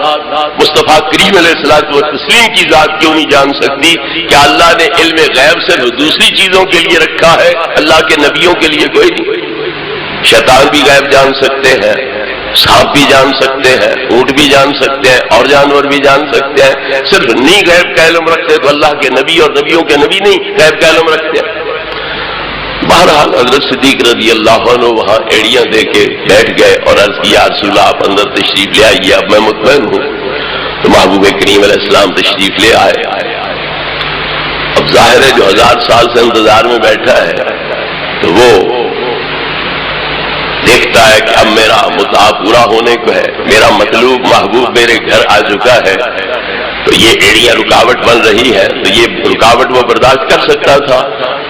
مصطفیٰ کریم علیہ الصلوۃ والتسلیم کی ذات کیوں نہیں جان سکتی؟ کیا اللہ نے علم غیب سے دوسری چیزوں کے لیے رکھا ہے، اللہ کے نبیوں کے لیے کوئی نہیں؟ شیطان بھی غیب جان سکتے ہیں، سانپ بھی جان سکتے ہیں، اونٹ بھی جان سکتے ہیں، اور جانور بھی جان سکتے ہیں، صرف نہیں غیب کا علم رکھتے تو اللہ کے نبی اور نبیوں کے نبی نہیں غیب کا علم رکھتے ہیں۔ بہرحال حضرت صدیق رضی اللہ عنہ وہاں ایڑیاں دے کے بیٹھ گئے اور عرض کی یا رسول اللہ آپ اندر تشریف لے آئیے، اب میں مطمئن ہوں۔ تو محبوب کریم علیہ السلام تشریف لے آئے۔ اب ظاہر ہے جو 1000 سال سے انتظار میں بیٹھا ہے تو وہ دیکھتا ہے کہ اب میرا مدعا پورا ہونے کو ہے، میرا مطلوب محبوب میرے گھر آ چکا ہے، تو یہ ایڑیاں رکاوٹ بن رہی ہے، تو یہ رکاوٹ وہ برداشت کر سکتا تھا،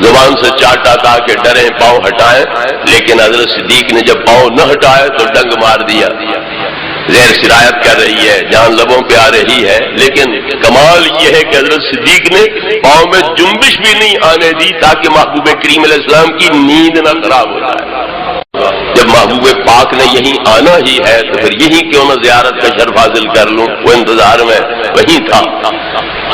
زبان سے چاٹا تھا کہ ڈریں پاؤں ہٹائیں، لیکن حضرت صدیق نے جب پاؤں نہ ہٹائے تو ڈنگ مار دیا۔ زیر سرایت کر رہی ہے، جان لبوں پہ آ رہی ہے، لیکن کمال یہ ہے کہ حضرت صدیق نے پاؤں میں جنبش بھی نہیں آنے دی تاکہ محبوب کریم علیہ السلام کی نیند نہ خراب ہو جائے۔ جب محبوب پاک نے یہیں آنا ہی ہے تو پھر یہیں کیوں نہ زیارت کا شرف حاصل کر لوں، وہ انتظار میں وہیں تھا۔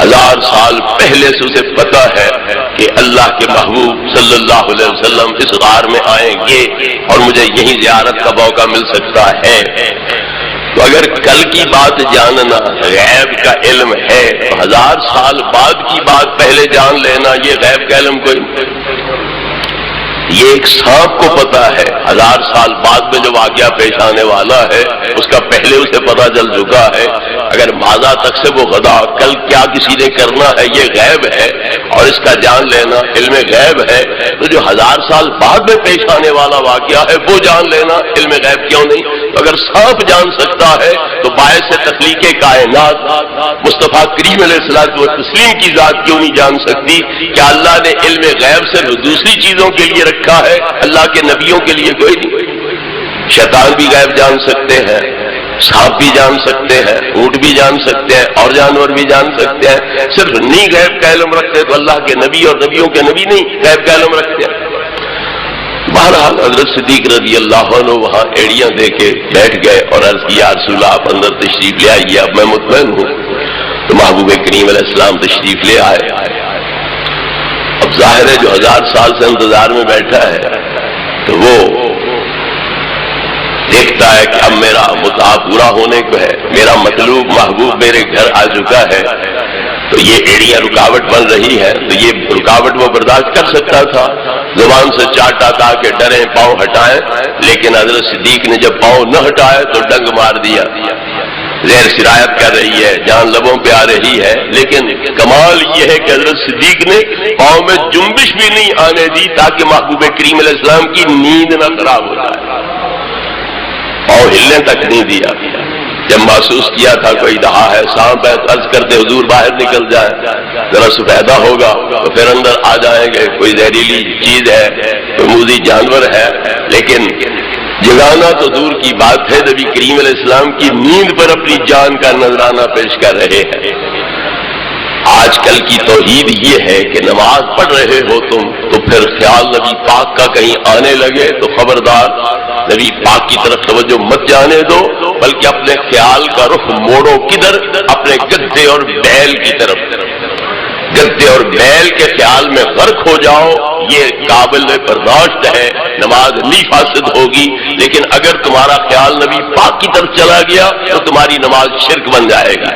1000 سال پہلے سے اسے پتا ہے کہ اللہ کے محبوب صلی اللہ علیہ وسلم اس غار میں آئیں گے اور مجھے یہیں زیارت کا موقع مل سکتا ہے۔ تو اگر کل کی بات جاننا غیب کا علم ہے تو 1000 سال بعد کی بات پہلے جان لینا یہ غیب کا علم کوئی نہیں۔ یہ ایک سانپ کو پتا ہے 1000 سال بعد میں جو واقعہ پیش آنے والا ہے اس کا پہلے اسے پتا چل چکا ہے۔ اگر ماضا تک سے وہ غدا کل کیا کسی نے کرنا ہے یہ غیب ہے اور اس کا جان لینا علم غیب ہے، تو جو 1000 سال بعد میں پیش آنے والا واقعہ ہے وہ جان لینا علم غیب کیوں نہیں؟ تو اگر سانپ جان سکتا ہے تو باعث تخلیق کائنات مصطفیٰ کریم علیہ الصلوۃ والتسلیم کی ذات کیوں نہیں جان سکتی؟ کیا اللہ نے علم غیب صرف دوسری چیزوں کے لیے رکھا ہے، اللہ کے نبیوں کے لیے کوئی نہیں؟ شیطان بھی غیب جان سکتے ہیں، سانپ بھی جان سکتے ہیں، اونٹ بھی جان سکتے ہیں، اور جانور بھی جان سکتے ہیں، صرف نہیں غیب کا علم رکھتے تو اللہ کے نبی اور نبیوں کے نبی نہیں غیب کا علم رکھتے ہیں۔ بہرحال حضرت صدیق رضی اللہ عنہ وہاں ایڑیاں دے کے بیٹھ گئے اور عرض کی یا رسول اللہ آپ اندر تشریف لے آئیے، اب میں مطمئن ہوں۔ تو محبوب کریم علیہ السلام تشریف لے آئے۔ اب ظاہر ہے جو 1000 سال سے انتظار میں بیٹھا ہے تو وہ دیکھتا ہے کہ اب میرا مدعا پورا ہونے کو ہے، میرا مطلوب محبوب میرے گھر آ چکا ہے، تو یہ ایڑیاں رکاوٹ بن رہی ہے، تو یہ رکاوٹ وہ برداشت کر سکتا تھا، زبان سے چاٹا تھا کہ ڈریں پاؤں ہٹائیں، لیکن حضرت صدیق نے جب پاؤں نہ ہٹائے تو ڈنگ مار دیا۔ زیر سرایت کر رہی ہے، جان لبوں پہ آ رہی ہے، لیکن کمال یہ ہے کہ حضرت صدیق نے پاؤں میں جنبش بھی نہیں آنے دی تاکہ محبوب کریم علیہ السلام کی نیند نہ خراب ہو جائے۔ پاؤں ہلنے تک نہیں دیا۔ جب محسوس کیا تھا کوئی رہا ہے، سانپ ہے، عرض کرتے حضور باہر نکل جائیں، ذرا سفیدہ ہوگا تو پھر اندر آ جائیں گے، کوئی زہریلی چیز ہے، کوئی موذی جانور ہے، لیکن جگانا تو دور کی بات ہے، نبی کریم علیہ السلام کی نیند پر اپنی جان کا نذرانہ پیش کر رہے ہیں۔ آج کل کی توحید یہ ہے کہ نماز پڑھ رہے ہو تم تو پھر خیال نبی پاک کا کہیں آنے لگے تو خبردار نبی پاک کی طرف توجہ مت جانے دو، بلکہ اپنے خیال کا رخ موڑو کدھر؟ اپنے گدے اور بیل کی طرف۔ گدے اور بیل کے خیال میں غرق ہو جاؤ، یہ قابل برداشت ہے، نماز نہیں فاسد ہوگی، لیکن اگر تمہارا خیال نبی پاک کی طرف چلا گیا تو تمہاری نماز شرک بن جائے گی۔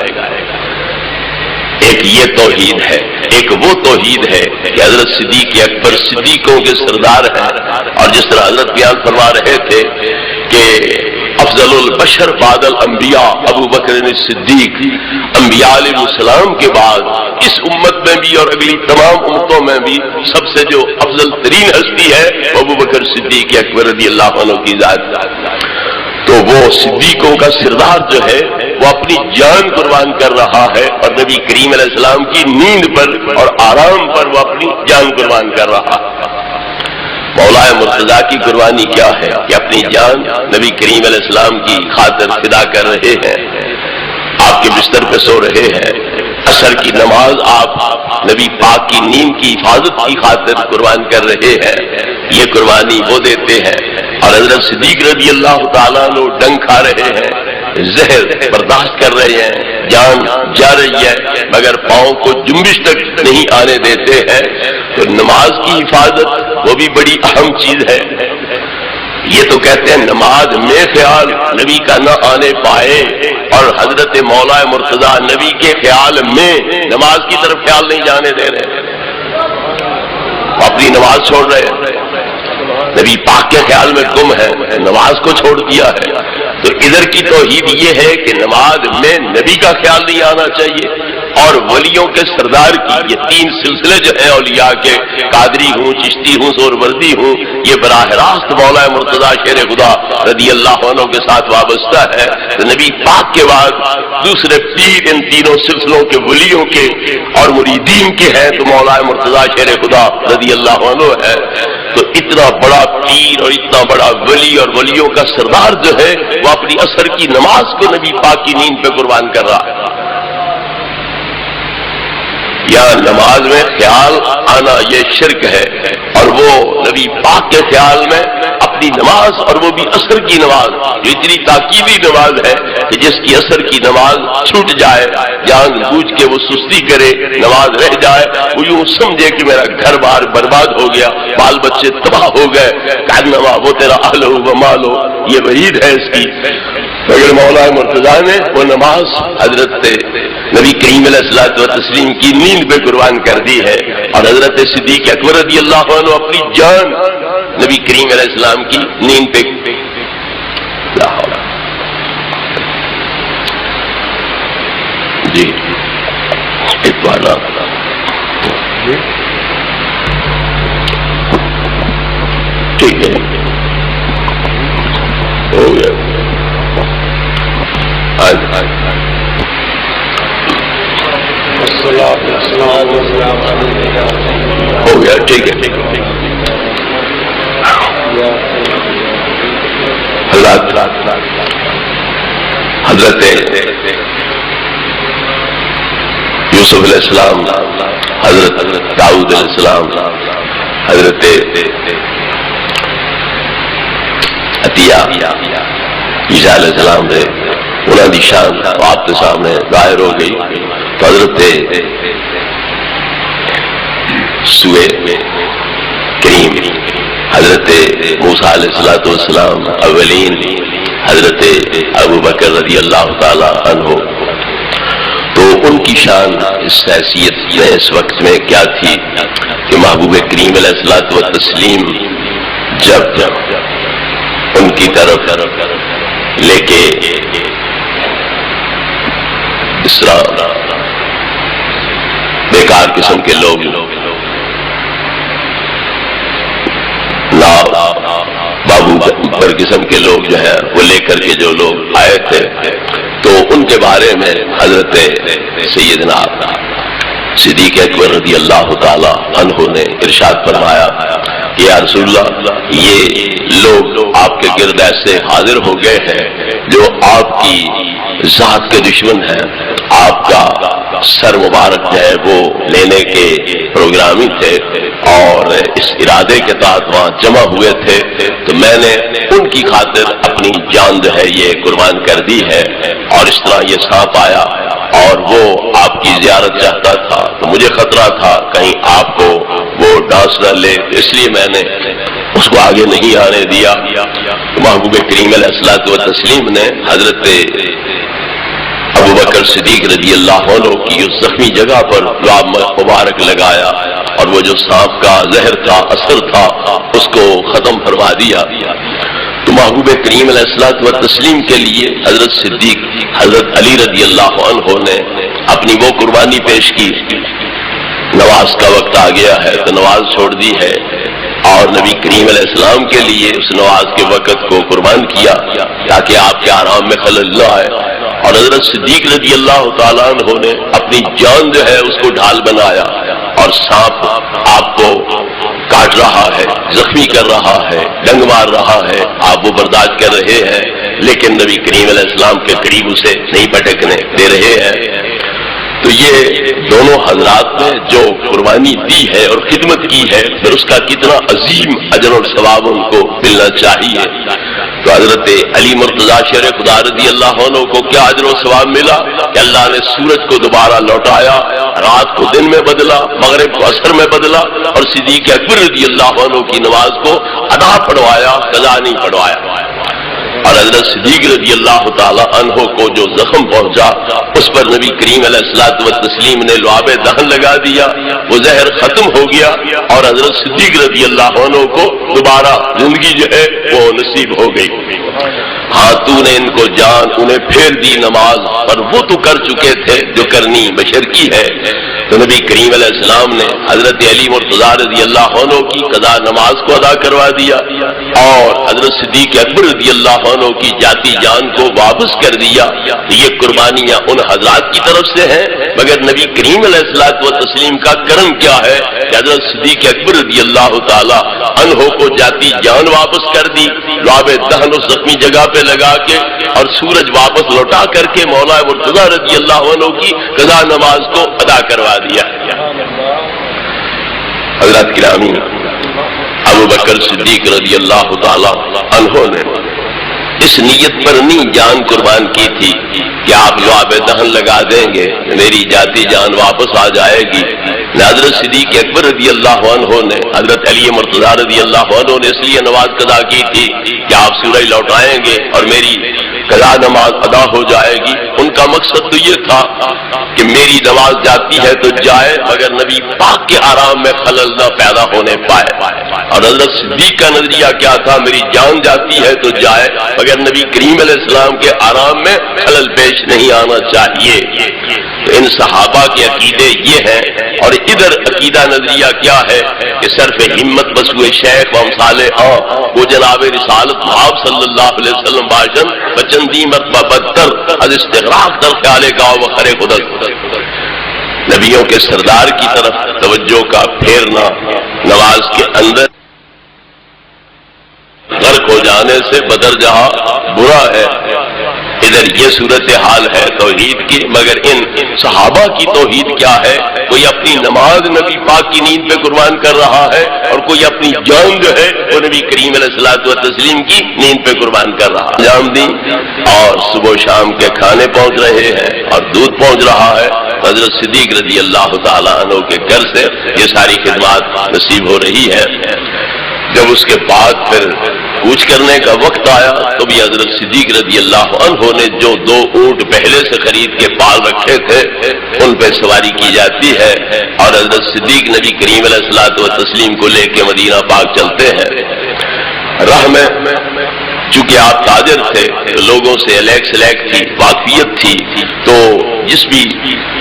ایک یہ توحید ہے، ایک وہ توحید ہے کہ حضرت صدیق اکبر صدیقوں کے سردار ہیں، اور جس طرح حضرت بیان فرما رہے تھے کہ افضل البشر بعد الانبیاء ابو بکر صدیق، انبیاء علیہ السلام کے بعد اس امت میں بھی اور اگلی تمام امتوں میں بھی سب سے جو افضل ترین ہستی ہے وہ ابو بکر صدیق اکبر رضی اللہ عنہ کی ذات۔ تو وہ صدیقوں کا سردار جو ہے وہ اپنی جان قربان کر رہا ہے، اور نبی کریم علیہ السلام کی نیند پر اور آرام پر وہ اپنی جان قربان کر رہا ہے۔ مولا مرتضیٰ کی قربانی کیا ہے کہ اپنی جان نبی کریم علیہ السلام کی خاطر فدا کر رہے ہیں، آپ کے بستر پہ سو رہے ہیں، عصر کی نماز آپ نبی پاک کی نیند کی حفاظت کی خاطر قربان کر رہے ہیں، یہ قربانی وہ دیتے ہیں۔ اور حضرت صدیق رضی اللہ تعالیٰ عنہ ڈنگ کھا رہے ہیں، زہر برداشت کر رہے ہیں، جان جا رہی ہے، مگر پاؤں کو جنبش تک نہیں آنے دیتے ہیں۔ تو نماز کی حفاظت وہ بھی بڑی اہم چیز ہے۔ یہ تو کہتے ہیں نماز میں خیال نبی کا نہ آنے پائے، اور حضرت مولا مرتضیٰ نبی کے خیال میں نماز کی طرف خیال نہیں جانے دے رہے، اپنی نماز چھوڑ رہے ہیں، نبی پاک کے خیال میں گم ہے، نماز کو چھوڑ دیا ہے۔ تو ادھر کی توحید یہ ہے کہ نماز میں نبی کا خیال نہیں آنا چاہیے، اور ولیوں کے سردار کی یہ تین سلسلے جو ہیں اولیاء کے، قادری ہوں، چشتی ہوں، سہروردی ہوں، یہ براہ راست مولا مرتضیٰ شیر خدا رضی اللہ عنہ کے ساتھ وابستہ ہے۔ تو نبی پاک کے بعد دوسرے پیر ان تینوں سلسلوں کے ولیوں کے اور مریدین کے ہیں تو مولا مرتضیٰ شیر خدا رضی اللہ عنہ ہے۔ تو اتنا بڑا پیر اور اتنا بڑا ولی اور ولیوں کا سردار جو ہے وہ اپنی عصر کی نماز کو نبی پاک کی نیند پہ قربان کر رہا ہے۔ یا نماز میں خیال آنا یہ شرک ہے، اور وہ نبی پاک کے خیال میں اپنی نماز، اور وہ بھی عصر کی نماز جو اتنی تاکیدی نماز ہے کہ جس کی عصر کی نماز چھوٹ جائے، جان بوجھ کے وہ سستی کرے، نماز رہ جائے، وہ یوں سمجھے کہ میرا گھر بار برباد ہو گیا، بال بچے تباہ ہو گئے، کہنما وہ تیرا اہل و مال ہو، یہ وعید ہے اس کی۔ مگر مولا مرتضیٰ نے وہ نماز حضرت نبی کریم علیہ الصلوۃ والتسلیم کی نیند پہ قربان کر دی ہے، اور حضرت صدیق اکبر رضی اللہ عنہ اپنی جان نبی کریم علیہ السلام کی نیند پہ جی اتوانا ٹھیک ہے ہو گیا، ہو گیا، ٹھیک ہے ٹھیک ہے۔ حضرت یوسف علیہ السلام، حضرت داؤد علیہ السلام، حضرت عطیہ عیسیٰ علیہ السلام سے انہوں کی شان آپ کے سامنے ظاہر ہو گئی، تو حضرت سوئے کریم حضرت موسیٰ علیہ السلام اولین، حضرت ابو بکر رضی اللہ تعالی عنہ، تو ان کی شان اس حیثیت میں اس وقت میں کیا تھی کہ محبوب کریم علیہ الصلوۃ والتسلیم جب ان کی طرف لے کے اس طرح بیکار قسم کے لوگ بابو قسم کے لوگ جو ہے وہ لے کر کے جو لوگ آئے تھے، تو ان کے بارے میں حضرت سیدنا صدیق اکبر رضی اللہ تعالی عنہ نے ارشاد فرمایا کہ یا رسول اللہ، یہ لوگ آپ کے گرد ایسے حاضر ہو گئے ہیں جو آپ کی ذات کے دشمن ہیں، آپ کا سر مبارک جو ہے وہ لینے کے پروگرامی تھے، اور اس ارادے کے تحت وہاں جمع ہوئے تھے، تو میں نے ان کی خاطر اپنی جان جو ہے یہ قربان کر دی ہے، اور اس طرح یہ سانپ آیا اور وہ آپ کی زیارت چاہتا تھا، تو مجھے خطرہ تھا کہیں آپ کو وہ ڈانس نہ لے، اس لیے میں نے اس کو آگے نہیں آنے دیا۔ محبوب کریم علیہ الصلوۃ والتسلیم نے حضرت ابو بکر صدیق رضی اللہ عنہ کی اس زخمی جگہ پر لعاب مبارک لگایا، اور وہ جو سانپ کا زہر تھا، اثر تھا، اس کو ختم فرما دیا۔ تو محبوب کریم علیہ الصلوۃ والتسلیم کے لیے حضرت صدیق حضرت علی رضی اللہ عنہ نے اپنی وہ قربانی پیش کی، نماز کا وقت آ گیا ہے تو نماز چھوڑ دی ہے، اور نبی کریم علیہ السلام کے لیے اس نماز کے وقت کو قربان کیا تاکہ آپ کے آرام میں خلل نہ آئے، اور حضرت صدیق رضی اللہ تعالیٰ عنہ نے اپنی جان جو ہے اس کو ڈھال بنایا، اور سانپ آپ کو کاٹ رہا ہے، زخمی کر رہا ہے، ڈنگ مار رہا ہے، آپ وہ برداشت کر رہے ہیں، لیکن نبی کریم علیہ السلام کے قریب اسے نہیں پٹکنے دے رہے ہیں۔ تو یہ دونوں حضرات نے جو قربانی دی ہے اور خدمت کی ہے، پھر اس کا کتنا عظیم اجر اور ثواب ان کو ملنا چاہیے۔ تو حضرت علی مرتضیٰ شیر خدا رضی اللہ عنہ کو کیا اجر و ثواب ملا کہ اللہ نے سورج کو دوبارہ لوٹایا، رات کو دن میں بدلا، مغرب کو عصر میں بدلا، اور صدیق اکبر رضی اللہ عنہ کی نماز کو ادا پڑھوایا، قضا نہیں پڑھوایا۔ اور حضرت صدیق رضی اللہ تعالی عنہ کو جو زخم پہنچا اس پر نبی کریم علیہ الصلوۃ والتسلیم نے لعاب دہن لگا دیا، وہ زہر ختم ہو گیا، اور حضرت صدیق رضی اللہ عنہ کو دوبارہ زندگی جو ہے وہ نصیب ہو گئی۔ ہاں تو نے ان کو جان انہیں پھیر دی نماز، پر وہ تو کر چکے تھے جو کرنی بشر کی ہے۔ تو نبی کریم علیہ السلام نے حضرت علی مرتضیٰ رضی اللہ عنہ کی قضا نماز کو ادا کروا دیا، اور حضرت صدیق اکبر رضی اللہ عنہ کی جاتی جان کو واپس کر دیا۔ یہ قربانیاں ان حضرات کی طرف سے ہیں، مگر نبی کریم علیہ الصلوۃ والتسلیم کا کرم کیا ہے کہ حضرت صدیق اکبر رضی اللہ تعالی عنہ کو جاتی جان واپس کر دی، لعاب دہن اس زخمی جگہ پہ لگا کے، اور سورج واپس لوٹا کر کے مولا مرتضیٰ رضی اللہ عنہ کی قضا نماز کو ادا کروا دیا۔ حضرات گرامی، ابو بکر صدیق رضی اللہ تعالی عنہ نے اس نیت پر نہیں جان قربان کی تھی کہ آپ لعاب دہن لگا دیں گے میری جاتی جان واپس آ جائے گی۔ حضرت صدیق اکبر رضی اللہ عنہ نے حضرت علی مرتضیٰ رضی اللہ عنہ نے اس لیے نماز قضا کی تھی کہ آپ سورج لوٹائیں گے اور میری قضا نماز ادا ہو جائے گی۔ ان کا مقصد تو یہ تھا کہ میری نماز جاتی ہے تو جائے، مگر نبی پاک کے آرام میں خلل نہ پیدا ہونے پائے۔ اور حضرت صدیق کا نظریہ کیا تھا؟ میری جان جاتی ہے تو جائے، مگر نبی کریم علیہ السلام کے آرام میں خلل پیش نہیں آنا چاہیے۔ تو ان صحابہ کے عقیدے یہ ہیں، اور ادھر عقیدہ نظریہ کیا ہے کہ صرف ہمت بسوئے شیخ و امثال وہ جناب رسالت بھاب صلی اللہ علیہ وسلم باشن بچندی مرتبہ بدتر از استغراق در خیال کا و خرے خدل۔ نبیوں کے سردار کی طرف توجہ کا پھیرنا نماز کے اندر غرق ہو جانے سے بدر جہاں برا ہے۔ ادھر یہ صورتحال ہے توحید کی، مگر ان صحابہ کی توحید کیا ہے؟ کوئی اپنی نماز نبی پاک کی نیند پہ قربان کر رہا ہے، اور کوئی اپنی جان جو ہے وہ نبی کریم علیہ الصلوۃ والتسلیم کی نیند پہ قربان کر رہا ہے۔ جام دی اور صبح و شام کے کھانے پہنچ رہے ہیں اور دودھ پہنچ رہا ہے۔ حضرت صدیق رضی اللہ تعالی عنہ کے گھر سے یہ ساری خدمات نصیب ہو رہی ہے۔ جب اس کے بعد پھر کوچ کرنے کا وقت آیا تو بھی حضرت صدیق رضی اللہ عنہ نے جو 2 اونٹ پہلے سے خرید کے پال رکھے تھے ان پہ سواری کی جاتی ہے، اور حضرت صدیق نبی کریم علیہ الصلوۃ والتسلیم کو لے کے مدینہ پاک چلتے ہیں۔ راہ میں چونکہ آپ تاجر تھے تو لوگوں سے الیک سلیک تھی، واقفیت تھی، تو جس بھی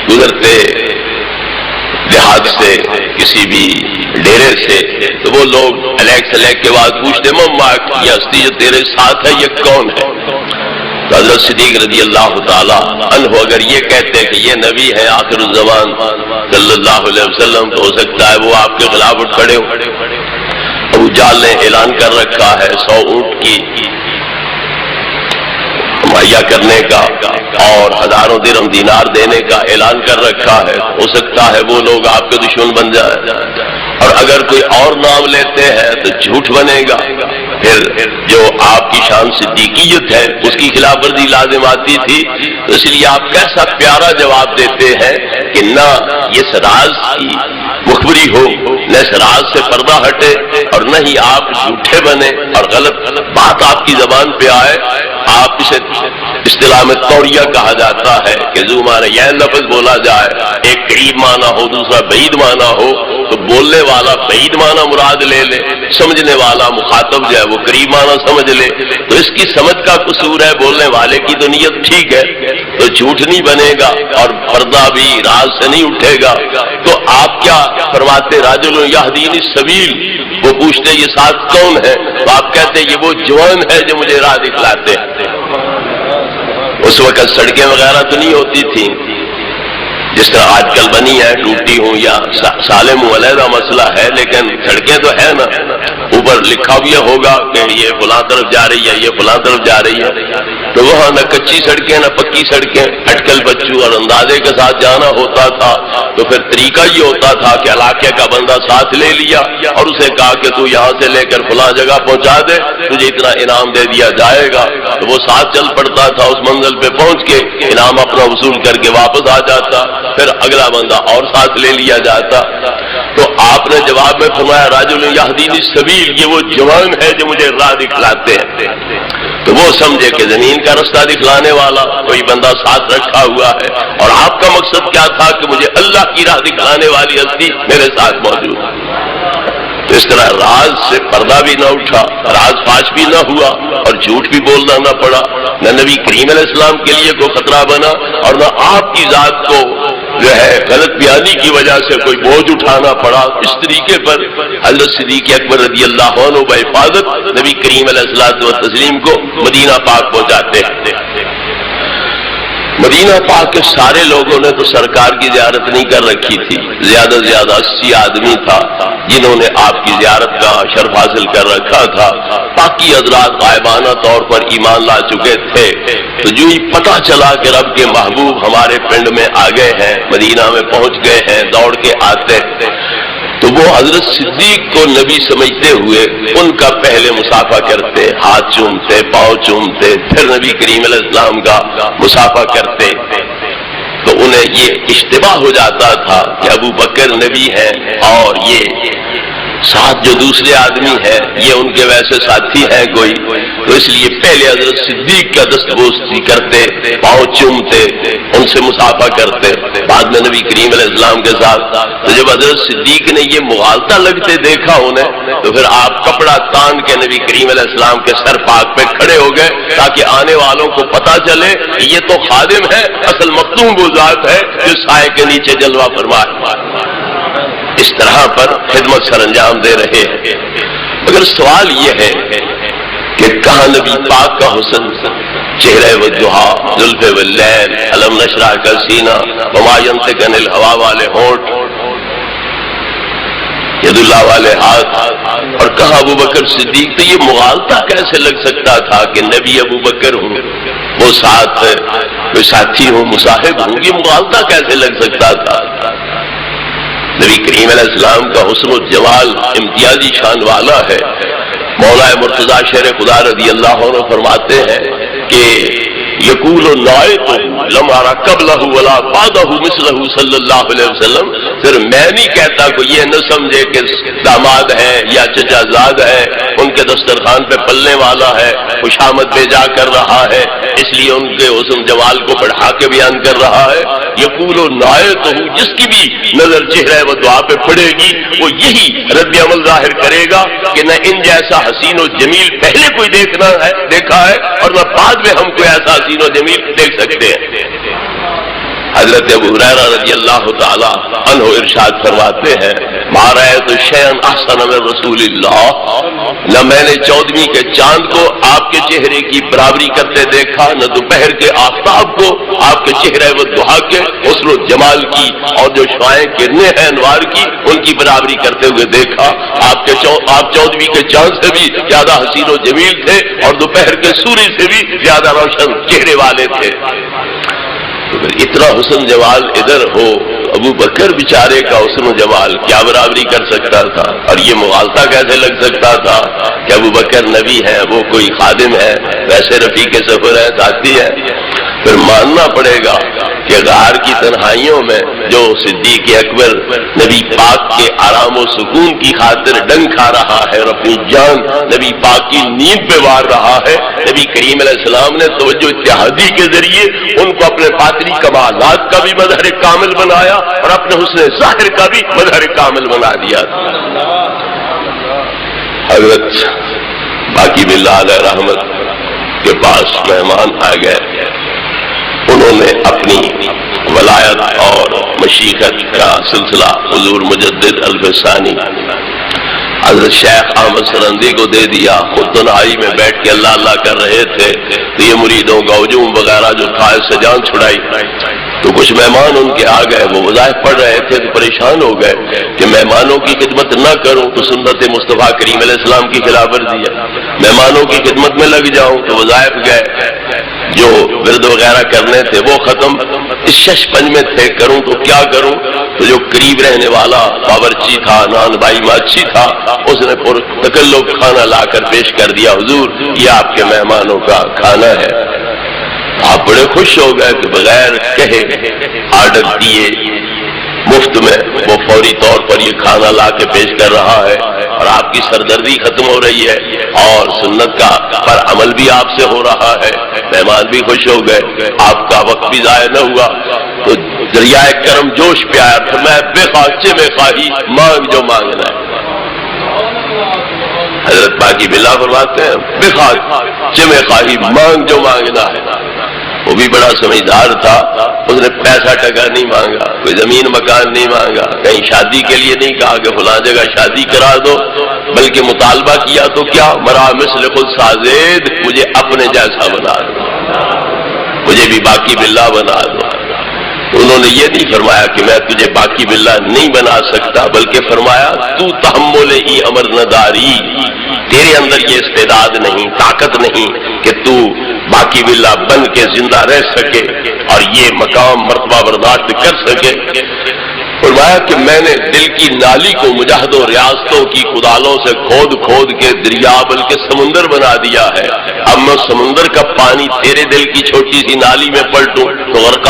گزرتے دیہات سے کسی بھی ڈیرے سے تو وہ لوگ الیک سلیک کے بعد پوچھتے مما یہ ہستی جو تیرے ساتھ ہے یہ کون ہے؟ تو حضرت صدیق رضی اللہ تعالی عنہ اگر یہ کہتے کہ یہ نبی ہے آخر الزمان صلی اللہ علیہ وسلم تو ہو سکتا ہے وہ آپ کے خلاف اٹھ کھڑے ہو۔ ابو جہل نے اعلان کر رکھا ہے 100 اونٹ کی مہیا کرنے کا اور ہزاروں درہم دینار دینے کا اعلان کر رکھا ہے، ہو سکتا ہے وہ لوگ آپ کے دشمن بن جائیں، اور اگر کوئی اور نام لیتے ہیں تو جھوٹ بنے گا، پھر جو آپ کی شان صدیقیت ہے اس کی خلاف ورزی لازم آتی تھی۔ تو اس لیے آپ کیسا پیارا جواب دیتے ہیں کہ نہ یہ سراز کی مخبری ہو، نہ سراز سے پردہ ہٹے، اور نہ ہی آپ جھوٹے بنے اور غلط بات آپ کی زبان پہ آئے۔ آپ اسے اصطلاح میں توریہ کہا جاتا ہے کہ ذو معنی یہ لفظ بولا جائے، ایک قریب معنی ہو دوسرا بعید معنی ہو، تو بولنے والا بعید معنی مراد لے لے، سمجھنے والا مخاطب جو ہے وہ قریب معنی سمجھ لے، تو اس کی سمجھ کا قصور ہے، بولنے والے کی تو نیت ٹھیک ہے تو جھوٹ نہیں بنے گا اور پردہ بھی راز سے نہیں اٹھے گا۔ تو آپ کیا فرماتے راجل یہدینی السبیل، وہ پوچھتے یہ ساتھ کون ہے؟ تو آپ کہتے یہ وہ جوان ہے جو مجھے راہ دکھلاتے ہیں۔ اس وقت سڑکیں وغیرہ تو نہیں ہوتی تھیں جس طرح آج کل بنی ہے، ٹوٹی ہوں یا سالم ہوں علیحدہ مسئلہ ہے، لیکن سڑکیں تو ہے نا، اوپر لکھا بھی ہوگا کہ یہ فلاں طرف جا رہی ہے یہ فلاں طرف جا رہی ہے، تو وہاں نہ کچی سڑکیں نہ پکی سڑکیں، اٹکل بچوں اور اندازے کے ساتھ جانا ہوتا تھا۔ تو پھر طریقہ یہ ہوتا تھا کہ علاقے کا بندہ ساتھ لے لیا اور اسے کہا کہ تو یہاں سے لے کر فلاں جگہ پہنچا دے، تجھے اتنا انعام دے دیا جائے گا، تو وہ ساتھ چل پڑتا تھا، اس منزل پہ پہنچ کے انعام انعام اپنا وصول کر کے واپس آ جاتا، پھر اگلا بندہ اور ساتھ لے لیا جاتا۔ تو آپ نے جواب میں فرمایا راجل یہدینی السبیل، یہ وہ جوان ہے جو مجھے راہ دکھلاتے ہیں۔ تو وہ سمجھے کہ زمین کا رستہ دکھلانے والا کوئی بندہ ساتھ رکھا ہوا ہے، اور آپ کا مقصد کیا تھا کہ مجھے اللہ کی راہ دکھلانے والی ہستی میرے ساتھ موجود ہے۔ تو اس طرح راز سے پردہ بھی نہ اٹھا، راز فاش بھی نہ ہوا، اور جھوٹ بھی بولنا نہ پڑا، نہ نبی کریم علیہ السلام کے لیے کوئی خطرہ بنا، اور نہ آپ کی ذات کو جو ہے غلط بیانی کی وجہ سے کوئی بوجھ اٹھانا پڑا۔ اس طریقے پر حضرت صدیق اکبر رضی اللہ عنہ بحفاظت نبی کریم علیہ الصلوۃ والتسلیم کو مدینہ پاک پہنچاتے ہیں۔ مدینہ پاک کے سارے لوگوں نے تو سرکار کی زیارت نہیں کر رکھی تھی، زیادہ سے زیادہ 80 آدمی تھا جنہوں نے آپ کی زیارت کا شرف حاصل کر رکھا تھا۔ باقی حضرات غائبانہ طور پر ایمان لا چکے تھے۔ تو جو ہی پتہ چلا کہ رب کے محبوب ہمارے پنڈ میں آ گئے ہیں، مدینہ میں پہنچ گئے ہیں، دوڑ کے آتے، تو وہ حضرت صدیق کو نبی سمجھتے ہوئے ان کا پہلے مصافحہ کرتے، ہاتھ چومتے، پاؤں چومتے، پھر نبی کریم علیہ السلام کا مصافحہ کرتے۔ تو انہیں یہ اشتباہ ہو جاتا تھا کہ ابو بکر نبی ہیں اور یہ ساتھ جو دوسرے آدمی ہیں یہ ان کے ویسے ساتھی ہیں کوئی، تو اس لیے پہلے حضرت صدیق کا دستبوسی کرتے، پاؤں چومتے، ان سے مصافحہ کرتے، بعد میں نبی کریم علیہ السلام کے ساتھ۔ تو جب حضرت صدیق نے یہ مغالطہ لگتے دیکھا انہیں، تو پھر آپ کپڑا تان کے نبی کریم علیہ السلام کے سر پاک پہ کھڑے ہو گئے تاکہ آنے والوں کو پتہ چلے کہ یہ تو خادم ہے، اصل مخدوم وہ ذات ہے جو سائے کے نیچے جلوہ فرمائے۔ اس طرح پر خدمت سر انجام دے رہے ہیں۔ مگر سوال یہ ہے کہ کہاں نبی پاک کا حسن، چہرہ والضحیٰ، زلف واللیل، الم نشرح کا سینہ، وما ینطق عن الہویٰ والے ہونٹ، ید اللہ والے ہاتھ، اور کہاں ابو بکر صدیق؟ تو یہ مغالطہ کیسے لگ سکتا تھا کہ نبی ابو بکر ہوں، وہ ساتھ کوئی ساتھی ہوں، مصاحب ہوں، یہ مغالطہ کیسے لگ سکتا تھا؟ نبی کریم علیہ السلام کا حسن و جمال امتیازی شان والا ہے۔ مولا مرتضیٰ شیر خدا رضی اللہ عنہ فرماتے ہیں کہ یقول النائق لم ارى قبلہ ولا بعدہ مثلہ صلی اللہ علیہ وسلم، پھر میں نہیں کہتا کہ یہ نہ سمجھے کہ داماد ہے یا چچا زاد ہے، ان کے دسترخوان پہ پلنے والا ہے، خوشامد بھیجا کر رہا ہے، اس لیے ان کے حسن جمال کو بڑھا کے بیان کر رہا ہے۔ یقول النائق، جس کی بھی نظر چہرہ و دعا پہ پڑے گی وہ یہی رد عمل ظاہر کرے گا کہ نہ ان جیسا حسین و جمیل پہلے کوئی دیکھا ہے اور نہ بعد میں ہم کوئی ایسا حسین و جمیل دیکھ سکتے ہیں۔ حضرت ابو ہریرہ رضی اللہ تعالی عنہ ارشاد فرماتے ہیں ما رأیت شیئا احسن من رسول اللہ، نہ میں نے 14ویں کے چاند کو آپ کے چہرے کی برابری کرتے دیکھا، نہ دوپہر کے آفتاب کو آپ کے چہرے و ضحیٰ کے حسن و جمال کی اور جو شعائیں کرنیں ہیں انوار کی ان کی برابری کرتے ہوئے دیکھا۔ آپ 14ویں کے چاند سے بھی زیادہ حسین و جمیل تھے اور دوپہر کے سورج سے بھی زیادہ روشن چہرے والے تھے۔ اتنا حسن جمال ادھر ہو، ابو بکر بیچارے کا حسن و جمال کیا برابری کر سکتا تھا؟ اور یہ مغالطہ کیسے لگ سکتا تھا کہ ابو بکر نبی ہے، وہ کوئی خادم ہے، ویسے رفیق سفر ہے، ساتھی ہے؟ پھر ماننا پڑے گا کہ غار کی تنہائیوں میں جو صدیق اکبر نبی پاک کے آرام و سکون کی خاطر ڈنگ کھا رہا ہے اور اپنی جان نبی پاک کی نیند پہ وار رہا ہے، نبی کریم علیہ السلام نے توجہ اتحادی کے ذریعے ان کو اپنے باطنی کمالات کا بھی مظہر کامل بنایا اور اپنے حسن ظاہر کا بھی مظہر کامل بنا دیا۔ حضرت باقی باللہ علیہ رحمت کے پاس مہمان آ گئے، انہوں نے اپنی ولایت اور مشیخت کا سلسلہ حضور مجدد الفسانی حضرت شیخ احمد سرندی کو دے دیا۔ خود تنہائی میں بیٹھ کے اللہ اللہ کر رہے تھے تو یہ مریدوں کا ہجوم وغیرہ جو تھا اس سے جان چھڑائی، تو کچھ مہمان ان کے آ گئے، وہ وظائف پڑھ رہے تھے تو پریشان ہو گئے کہ مہمانوں کی خدمت نہ کروں تو سنت مصطفیٰ کریم علیہ السلام کی خلاف ورزی ہے، مہمانوں کی خدمت میں لگ جاؤں تو وظائف گئے، جو ورد وغیرہ کرنے تھے وہ ختم، اس شش پنج میں تھے، کروں تو کیا کروں؟ تو جو قریب رہنے والا باورچی تھا، نان بھائی ماچھی تھا، اس نے پر تکلف کھانا لا کر پیش کر دیا، حضور یہ آپ کے مہمانوں کا کھانا ہے۔ آپ بڑے خوش ہو گئے کہ بغیر کہے آرڈر دیے مفت میں وہ فوری طور پر یہ کھانا لا کے پیش کر رہا ہے، اور آپ کی سردردی ختم ہو رہی ہے اور سنت کا پر عمل بھی آپ سے ہو رہا ہے۔ مہمان بھی خوش ہو گئے، آپ کا وقت بھی ضائع نہ ہوا، تو دریائے کرم جوش پہ آیا تھا، میں بے خواچے میں خواہی مانگ جو مانگنا ہے۔ حضرت باقی باللہ فرماتے ہیں بے خواچے میں خواہی مانگ جو مانگنا ہے۔ وہ بھی بڑا سمجھدار تھا، اس نے پیسہ ٹکا نہیں مانگا، کوئی زمین مکان نہیں مانگا، کہیں شادی کے لیے نہیں کہا کہ فلاں جگہ شادی کرا دو، بلکہ مطالبہ کیا تو کیا مرا مثل خود سازید، مجھے اپنے جیسا بنا دو، مجھے بھی باقی باللہ بنا دو۔ انہوں نے یہ نہیں فرمایا کہ میں تجھے باقی باللہ نہیں بنا سکتا، بلکہ فرمایا تو تحمل ہی امر نداری، تیرے اندر یہ استعداد نہیں، طاقت نہیں کہ تو باقی باللہ بن کے زندہ رہ سکے اور یہ مقام مرتبہ برداشت کر سکے۔ فرمایا کہ میں نے دل کی نالی کو مجاہد و ریاستوں کی کدالوں سے کھود کھود کے دریا بلکہ سمندر بنا دیا ہے، اب میں سمندر کا پانی تیرے دل کی چھوٹی سی نالی میں پلٹوں تو غرق